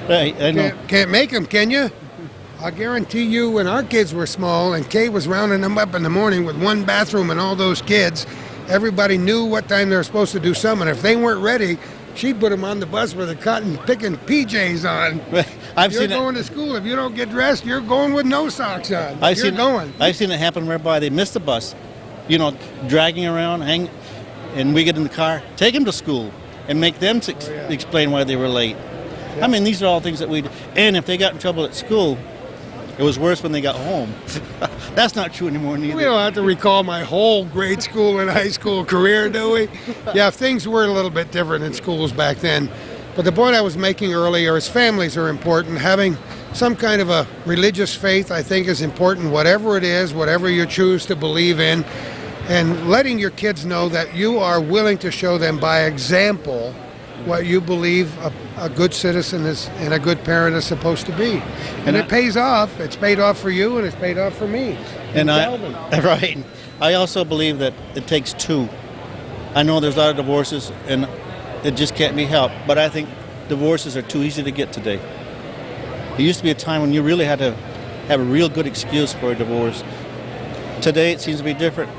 M: Right, I know.
A: Can't make them, can you? I guarantee you, when our kids were small and Kay was rounding them up in the morning with one bathroom and all those kids, everybody knew what time they were supposed to do something. If they weren't ready, she'd put them on the bus with a cotton picking PJs on. You're going to school. If you don't get dressed, you're going with no socks on. I've seen
M: it happen whereby they miss the bus, dragging around, and we get in the car, take them to school, and make them explain why they were late. I mean, these are all things that we do. And if they got in trouble at school, it was worse when they got home. That's not true anymore neither.
A: We don't have to recall my whole grade school and high school career, do we? Yeah, things were a little bit different in schools back then. But the point I was making earlier is families are important. Having some kind of a religious faith, I think, is important, whatever it is, whatever you choose to believe in. And letting your kids know that you are willing to show them by example what you believe a good citizen is and a good parent is supposed to be. And it pays off. It's paid off for you, and it's paid off for me.
M: Right. I also believe that it takes two. I know there's a lot of divorces, and it just can't be helped. But I think divorces are too easy to get today. There used to be a time when you really had to have a real good excuse for a divorce. Today it seems to be different.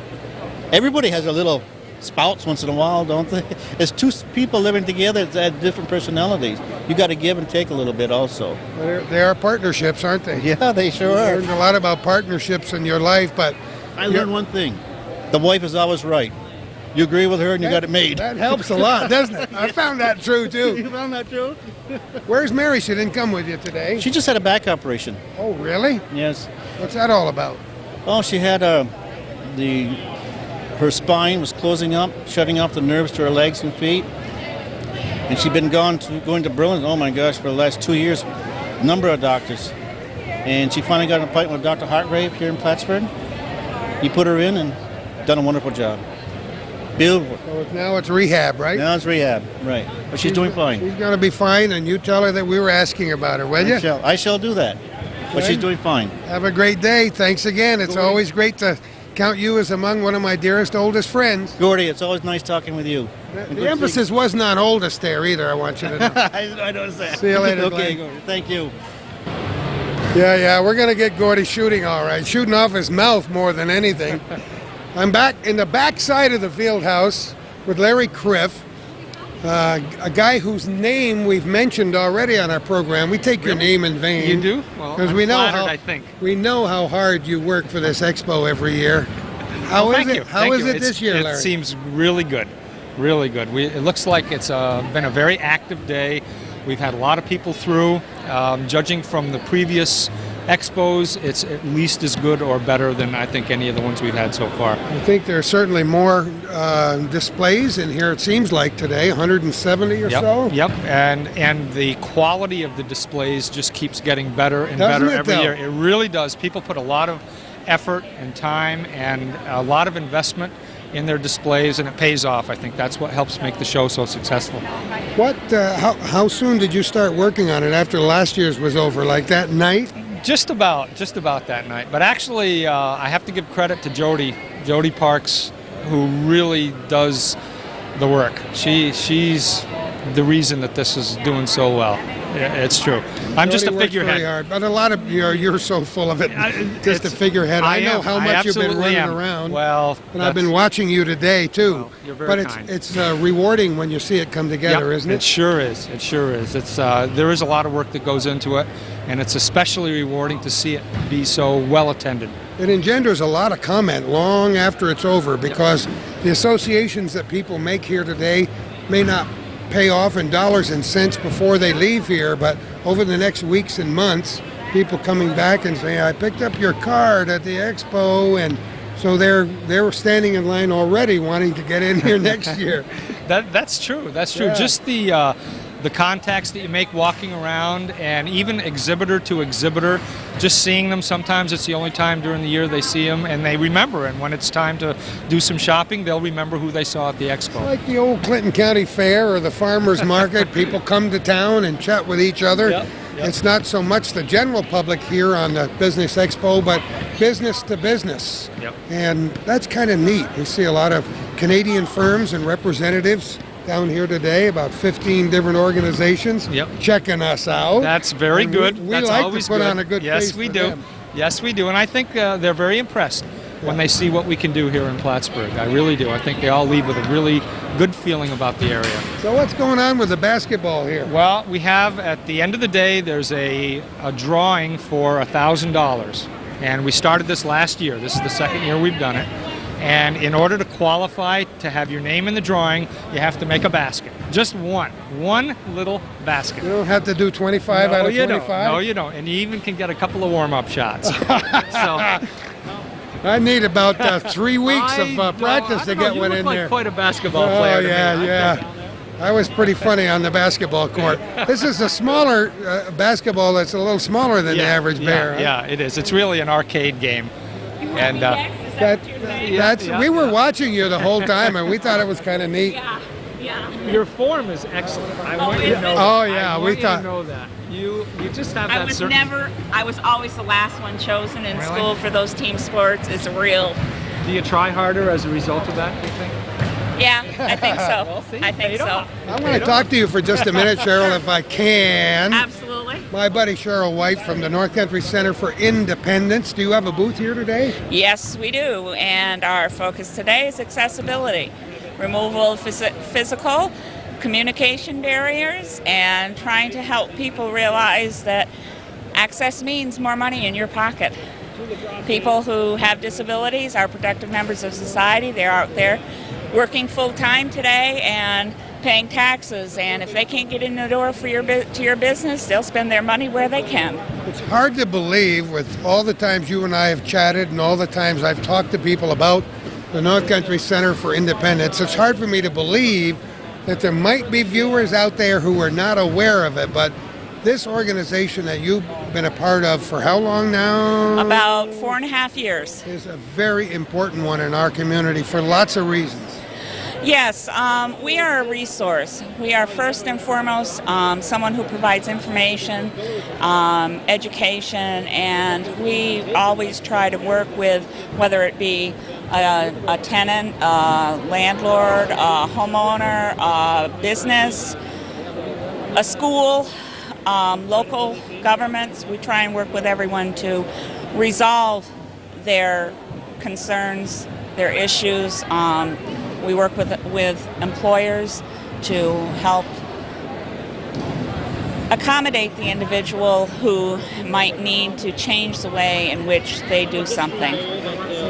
M: Everybody has a little spouts once in a while, don't they? It's two people living together that have different personalities. You got to give and take a little bit also.
A: They are partnerships, aren't they?
M: Yeah, they sure are.
A: You learned a lot about partnerships in your life, but
M: I learned one thing. The wife is always right. You agree with her and you got it made.
A: That helps a lot, doesn't it? I found that true, too.
M: You found that true?
A: Where's Mary? She didn't come with you today.
M: She just had a back operation.
A: Oh, really?
M: Yes.
A: What's that all about?
M: Oh, she had her spine was closing up, shutting off the nerves to her legs and feet. And she'd been going to Berlin, oh my gosh, for the last 2 years, a number of doctors. And she finally got an appointment with Dr. Hartgrave here in Plattsburgh. He put her in and done a wonderful job. Beautiful.
A: So now it's rehab, right?
M: Now it's rehab, right. But she's doing fine.
A: She's going to be fine, and you tell her that we were asking about her, will you?
M: I shall do that. But she's doing fine.
A: Have a great day. Thanks again. It's always great to count you as among one of my dearest, oldest friends.
M: Gordy, it's always nice talking with you.
A: The emphasis was not oldest there either, I want you to know.
M: I noticed that.
A: See you later,
M: Okay,
A: Glenn.
M: Gordy. Thank you.
A: Yeah, we're going to get Gordy shooting all right. Shooting off his mouth more than anything. I'm back in the back side of the field house with Larry Criff, a guy whose name we've mentioned already on our program. We take your name in vain.
N: You do? Well, I'm flattered, I think.
A: We know how hard you work for this expo every year. How is it? How is it this year, Larry?
N: It seems really good, really good. It looks like it's been a very active day. We've had a lot of people through. Judging from the previous expos, it's at least as good or better than I think any of the ones we've had so far.
A: I think there are certainly more displays in here, it seems like today, 170 or so.
N: Yep, and the quality of the displays just keeps getting better and better every year. It really does. People put a lot of effort and time and a lot of investment in their displays, and it pays off. I think that's what helps make the show so successful.
A: How soon did you start working on it after last year's was over? Like that night?
N: Just about that night. But actually, I have to give credit to Jody Parks, who really does the work. She's the reason that this is doing so well. It's true. I'm just a figurehead.
A: Hard, but a lot of you're so full of it. Just a figurehead. I know how much you've been running around.
N: Well,
A: and I've been watching you today too.
N: Well, you're very
A: kind. It's rewarding when you see it come together, isn't it?
N: It sure is. It sure is. It's there is a lot of work that goes into it, and it's especially rewarding to see it be so well attended.
A: It engenders a lot of comment long after it's over because the associations that people make here today may not pay off in dollars and cents before they leave here, but over the next weeks and months, people coming back and saying, I picked up your card at the expo, and so they're standing in line already wanting to get in here next year.
N: That's true. That's true.
A: Yeah.
N: Just the the contacts that you make walking around, and even exhibitor to exhibitor, just seeing them. Sometimes it's the only time during the year they see them, and they remember. And when it's time to do some shopping, they'll remember who they saw at the expo.
A: Like the old Clinton County Fair or the farmers market, people come to town and chat with each other.
N: Yep.
A: It's not so much the general public here on the Business Expo, but business to business.
N: Yep.
A: And that's kind of neat. We see a lot of Canadian firms and representatives down here today, about 15 different organizations checking us out.
N: That's very
A: And
N: good.
A: We
N: That's
A: like
N: always
A: to put
N: good.
A: on a good
N: Yes,
A: face
N: we
A: for
N: do.
A: them.
N: Yes, we do. And I think they're very impressed when they see what we can do here in Plattsburgh. I really do. I think they all leave with a really good feeling about the area.
A: So what's going on with the basketball here?
N: Well, we have, at the end of the day, there's a drawing for $1,000. And we started this last year. This is the second year we've done it. And in order to qualify to have your name in the drawing, you have to make a basket. Just one little basket.
A: You don't have to do 25 out of 25?
N: No, you don't. And you even can get a couple of warm-up shots. So
A: I need about 3 weeks of practice to get one in there.
N: You look like quite a basketball player to me.
A: Yeah. I was pretty funny on the basketball court. This is a smaller basketball that's a little smaller than the average bear. Huh?
N: Yeah, it is. It's really an arcade game. And
A: we were watching you the whole time, and we thought it was kind of neat.
N: Your form is excellent. I want you to know.
A: Oh yeah,
N: we thought. Know that. You just have that.
O: I was always the last one chosen in school for those team sports. It's real.
N: Do you try harder as a result of that, do you think?
O: Yeah, I think so.
N: Well, see,
O: I think so.
A: I want to talk to you for just a minute, Cheryl, if I can.
O: Absolutely.
A: My buddy Cheryl White from the North Country Center for Independence. Do you have a booth here today?
O: Yes, we do. And our focus today is accessibility, removal of physical, communication barriers, and trying to help people realize that access means more money in your pocket. People who have disabilities are productive members of society. They're out there working full-time today and paying taxes, and if they can't get in the door for to your business, they'll spend their money where they can.
A: It's hard to believe, with all the times you and I have chatted and all the times I've talked to people about the North Country Center for Independence, it's hard for me to believe that there might be viewers out there who are not aware of it, but this organization that you've been a part of for how long now?
O: About 4.5 years.
A: Is a very important one in our community for lots of reasons.
O: Yes, we are a resource. We are first and foremost someone who provides information, education, and we always try to work with, whether it be a tenant, a landlord, a homeowner, a business, a school, local governments. We try and work with everyone to resolve their concerns, their issues. We work with employers to help accommodate the individual who might need to change the way in which they do something.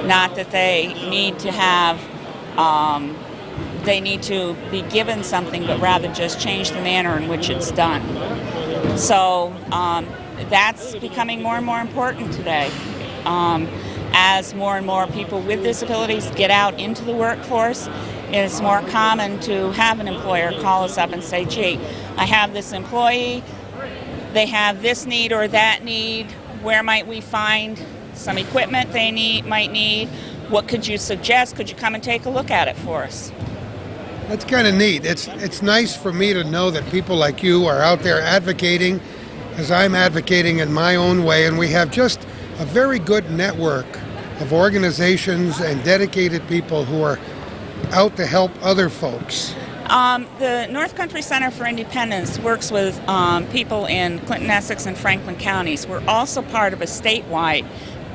O: Not that they need to have, they need to be given something, but rather just change the manner in which it's done. So that's becoming more and more important today. As more and more people with disabilities get out into the workforce, it's more common to have an employer call us up and say, gee, I have this employee, they have this need or that need, where might we find some equipment they might need, what could you suggest, could you come and take a look at it for us?
A: That's kind of neat. It's nice for me to know that people like you are out there advocating, as I'm advocating in my own way, and we have just a very good network of organizations and dedicated people who are out to help other folks.
O: The North Country Center for Independence works with people in Clinton, Essex, and Franklin counties. We're also part of a statewide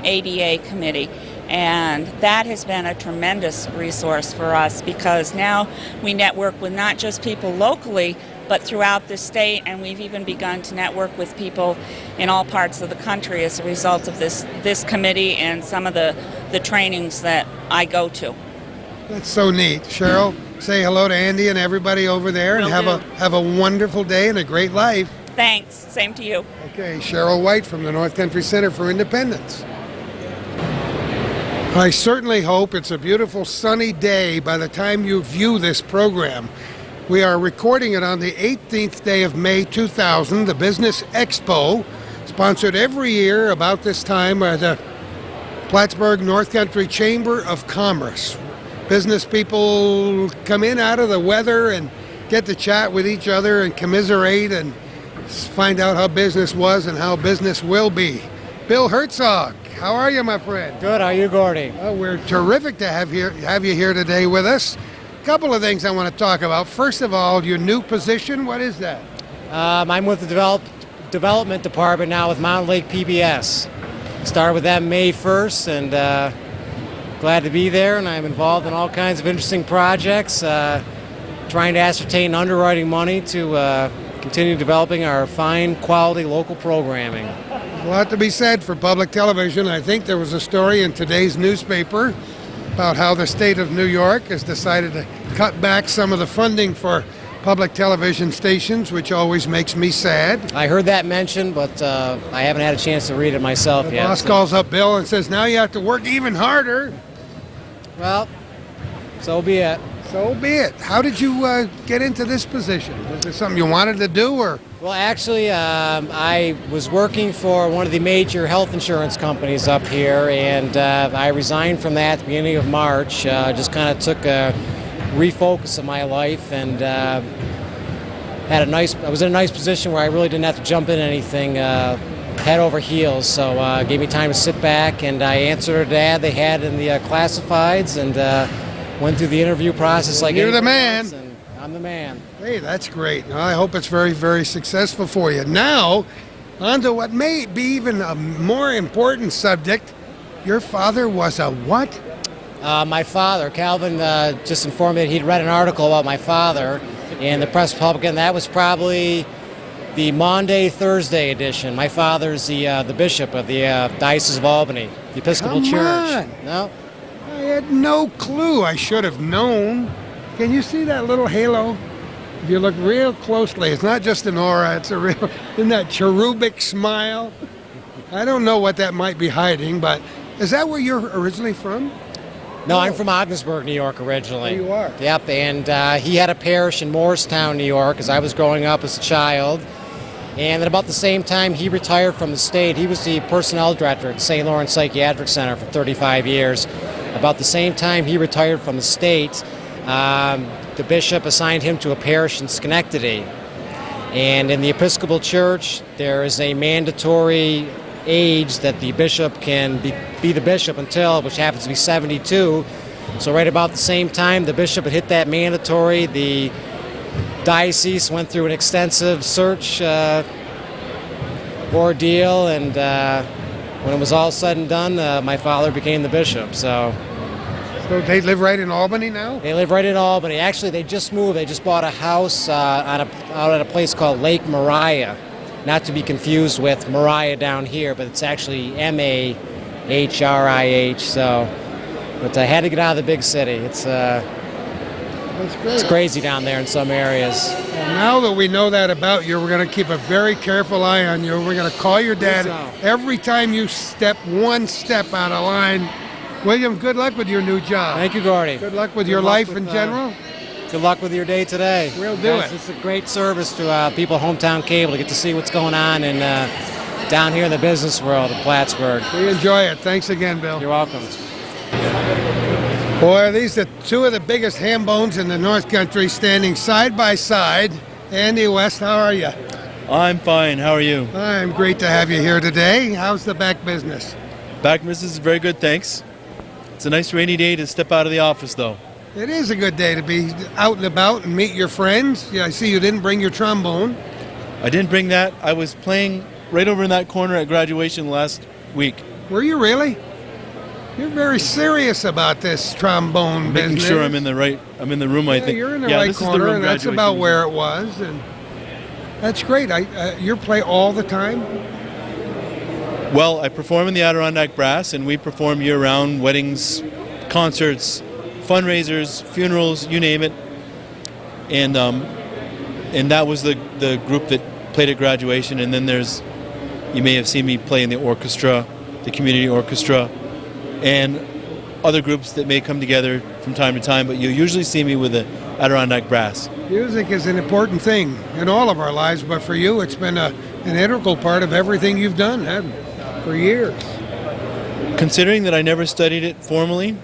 O: ADA committee, and that has been a tremendous resource for us because now we network with not just people locally, but throughout the state, and we've even begun to network with people in all parts of the country as a result of this committee and some of the trainings that I go to.
A: That's so neat. Cheryl, say hello to Andy and everybody over there, and have a wonderful day and a great life.
O: Thanks. Same to you.
A: Okay, Cheryl White from the North Country Center for Independence. I certainly hope it's a beautiful sunny day by the time you view this program. We are recording it on the 18th day of May 2000, the Business Expo, sponsored every year about this time by the Plattsburgh North Country Chamber of Commerce. Business people come in out of the weather and get to chat with each other and commiserate and find out how business was and how business will be. Bill Herzog, how are you, my friend?
P: Good. How are you, Gordy?
A: We're terrific to have you here today with us. A couple of things I want to talk about. First of all, your new position, what is that?
P: I'm with the development department now with Mountain Lake PBS. Started with them May 1st, and glad to be there. And I'm involved in all kinds of interesting projects, trying to ascertain underwriting money to continue developing our fine quality local programming.
A: A lot to be said for public television. I think there was a story in today's newspaper about how the state of New York has decided to cut back some of the funding for public television stations, which always makes me sad.
P: I heard that mentioned, but I haven't had a chance to read it myself
A: The
P: yet.
A: boss calls up Bill and says, now you have to work even harder.
P: Well, so be it.
A: So be it. How did you get into this position? Was it something you wanted to do, or?
P: Well, actually, I was working for one of the major health insurance companies up here, and I resigned from that at the beginning of March. Just kind of took a refocus of my life, and I was in a nice position where I really didn't have to jump in anything head over heels. So it gave me time to sit back, and I answered an ad they had in the classifieds, and went through the interview process like
A: You're the man.
P: else, and I'm the man.
A: Hey, that's great. Well, I hope it's very, very successful for you. Now, on to what may be even a more important subject. Your father was a what?
P: My father, Calvin, just informed me that he'd read an article about my father in the Press Republican. That was probably the Maundy Thursday edition. My father's the bishop of the Diocese of Albany, the Episcopal
A: Come
P: Church.
A: on.
P: No?
A: I had no clue. I should have known. Can you see that little halo? If you look real closely, it's not just an aura, it's a real, isn't that cherubic smile? I don't know what that might be hiding, but is that where you're originally from?
P: No, I'm from Ogdensburg, New York, originally.
A: Oh, you are?
P: Yep, and he had a parish in Morristown, New York, as I was growing up as a child. And at about the same time he retired from the state, he was the personnel director at St. Lawrence Psychiatric Center for 35 years. About the same time he retired from the state, the bishop assigned him to a parish in Schenectady. And in the Episcopal Church, there is a mandatory age that the bishop can be the bishop until, which happens to be 72. So right about the same time the bishop had hit that mandatory, the diocese went through an extensive search ordeal, and when it was all said and done, my father became the bishop. So
A: they live right in Albany now?
P: They live right in Albany. Actually, they just moved. They just bought a house out at a place called Lake Mariah, not to be confused with Mariah down here, but it's actually Mahrih. So, but I had to get out of the big city. It's crazy down there in some areas.
A: Well, now that we know that about you, we're going to keep a very careful eye on you. We're going to call your dad every time you step one step out of line. William, good luck with your new job.
P: Thank you, Gordy.
A: Good luck with your life in general.
P: Good luck with your day today.
A: We'll do it.
P: It's a great service to people at Hometown Cable to get to see what's going on in, down here in the business world of Plattsburgh.
A: We enjoy it. Thanks again, Bill.
P: You're welcome.
A: Boy, these are two of the biggest ham bones in the North Country standing side by side. Andy West, how are you?
Q: I'm fine. How are you?
A: I'm great to have you here today. How's the back business?
Q: Back business is very good, thanks. It's a nice rainy day to step out of the office, though.
A: It is a good day to be out and about and meet your friends. Yeah, I see you didn't bring your trombone.
Q: I didn't bring that. I was playing right over in that corner at graduation last week.
A: Were you really? You're very serious about this trombone
Q: Making
A: business.
Q: sure I'm in the room, I think.
A: You're in the right corner, and that's about where it was. And that's great. You play all the time?
Q: Well, I perform in the Adirondack Brass, and we perform year-round, weddings, concerts, fundraisers, funerals, you name it. And that was the group that played at graduation. And then you may have seen me play in the orchestra, the community orchestra, and other groups that may come together from time to time. But you usually see me with a Adirondack Brass.
A: Music is an important thing in all of our lives, but for you, it's been an integral part of everything you've done, hasn't it? For years.
Q: Considering that I never studied it formally,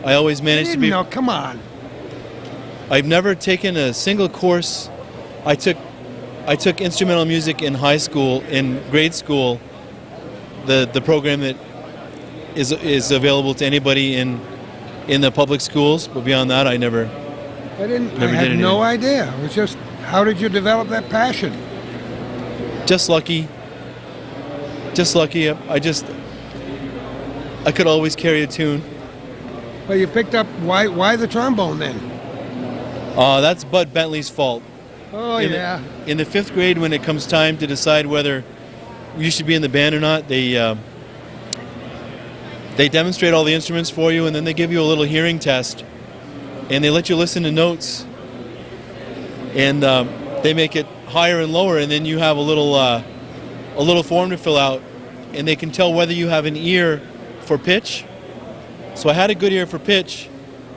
Q: I always managed to be...
A: No, come on.
Q: I've never taken a single course. I took instrumental music in high school, in grade school, the program that is available to anybody in the public schools, but beyond that, I had no
A: idea. It was just, how did you develop that passion?
Q: Just lucky. I could always carry a tune.
A: Well, you picked up, why the trombone then?
Q: That's Bud Bentley's fault.
A: Oh, yeah.
Q: In the 5th grade, when it comes time to decide whether you should be in the band or not, they demonstrate all the instruments for you, and then they give you a little hearing test, and they let you listen to notes, and they make it higher and lower, and then you have a little form to fill out, and they can tell whether you have an ear for pitch. So I had a good ear for pitch,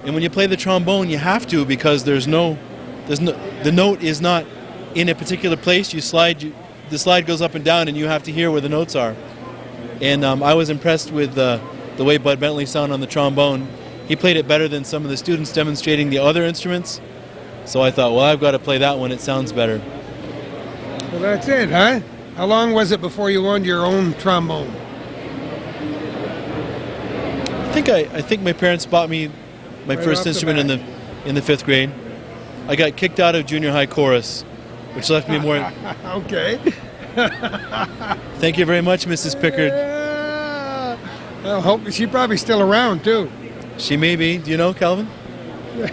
Q: and when you play the trombone, you have to, because the note is not in a particular place. The slide goes up and down, and you have to hear where the notes are. And I was impressed with the way Bud Bentley sounded on the trombone. He played it better than some of the students demonstrating the other instruments. So I thought, well, I've got to play that one. It sounds better.
A: Well, that's it, huh? How long was it before you owned your own trombone?
Q: I think my parents bought me my first instrument in the 5th grade. I got kicked out of junior high chorus, which left me more.
A: Okay.
Q: Thank you very much, Mrs. Pickard.
A: I hope she's probably still around too.
Q: She may be. Do you know, Calvin?
A: We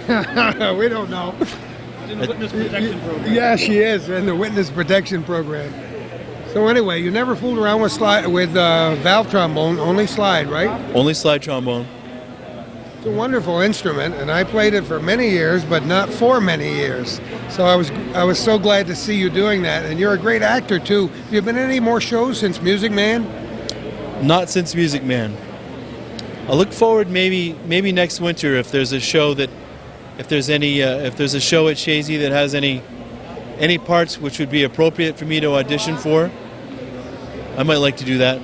A: don't know.
Q: In the witness protection program.
A: Yeah, she is in the witness protection program. So anyway, you never fooled around with valve trombone, only slide, right?
Q: Only slide trombone.
A: It's a wonderful instrument, and I played it for many years, but not for many years. So I was so glad to see you doing that, and you're a great actor too. Have you been in any more shows since Music Man?
Q: Not since Music Man. I look forward maybe next winter if there's a show if there's a show at Shazy that has any parts which would be appropriate for me to audition for. I might like to do that.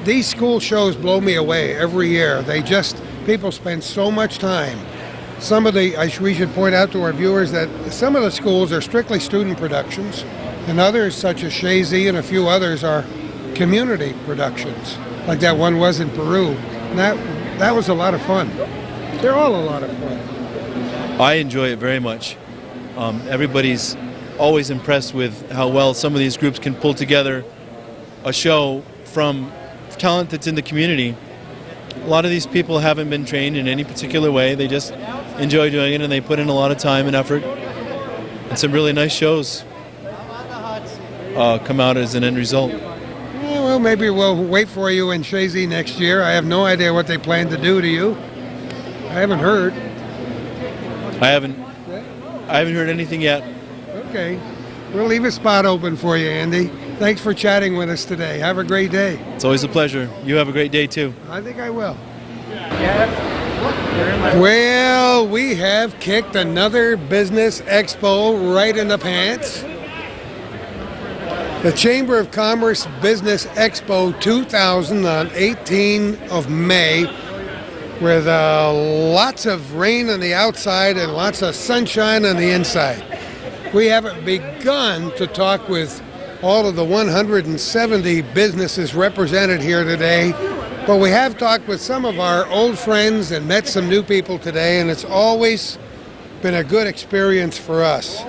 A: These school shows blow me away every year. People spend so much time. We should point out to our viewers that some of the schools are strictly student productions, and others, such as Shazy and a few others, are community productions, like that one was in Peru. And that was a lot of fun. They're all a lot of fun.
Q: I enjoy it very much. Everybody's always impressed with how well some of these groups can pull together a show from talent that's in the community. A lot of these people haven't been trained in any particular way. They just enjoy doing it, and they put in a lot of time and effort. And some really nice shows come out as an end result.
A: Yeah, well, maybe we'll wait for you in Shazy next year. I have no idea what they plan to do to you. I haven't heard.
Q: I haven't heard anything yet.
A: Okay. We'll leave a spot open for you, Andy. Thanks for chatting with us today. Have a great day.
Q: It's always a pleasure. You have a great day, too.
A: I think I will. Well, we have kicked another business expo right in the pants. The Chamber of Commerce Business Expo 2000 on 18 of May, with lots of rain on the outside and lots of sunshine on the inside. We haven't begun to talk with all of the 170 businesses represented here today, but we have talked with some of our old friends and met some new people today, and it's always been a good experience for us.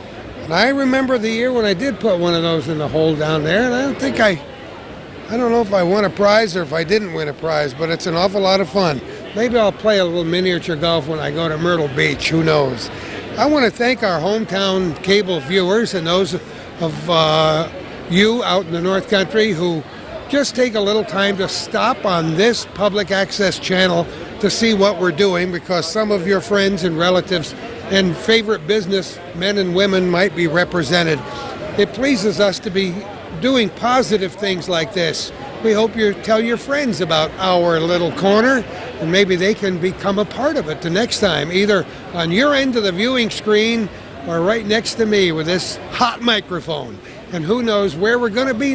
A: And I remember the year when I did put one of those in the hole down there, and I don't know if I won a prize or if I didn't win a prize, but it's an awful lot of fun. Maybe I'll play a little miniature golf when I go to Myrtle Beach, who knows. I want to thank our hometown cable viewers and those of you out in the North Country who just take a little time to stop on this public access channel to see what we're doing, because some of your friends and relatives and favorite business men and women might be represented. It pleases us to be doing positive things like this, we hope you tell your friends about our little corner, and maybe they can become a part of it the next time, either on your end of the viewing screen or right next to me with this hot microphone. And who knows where we're going to be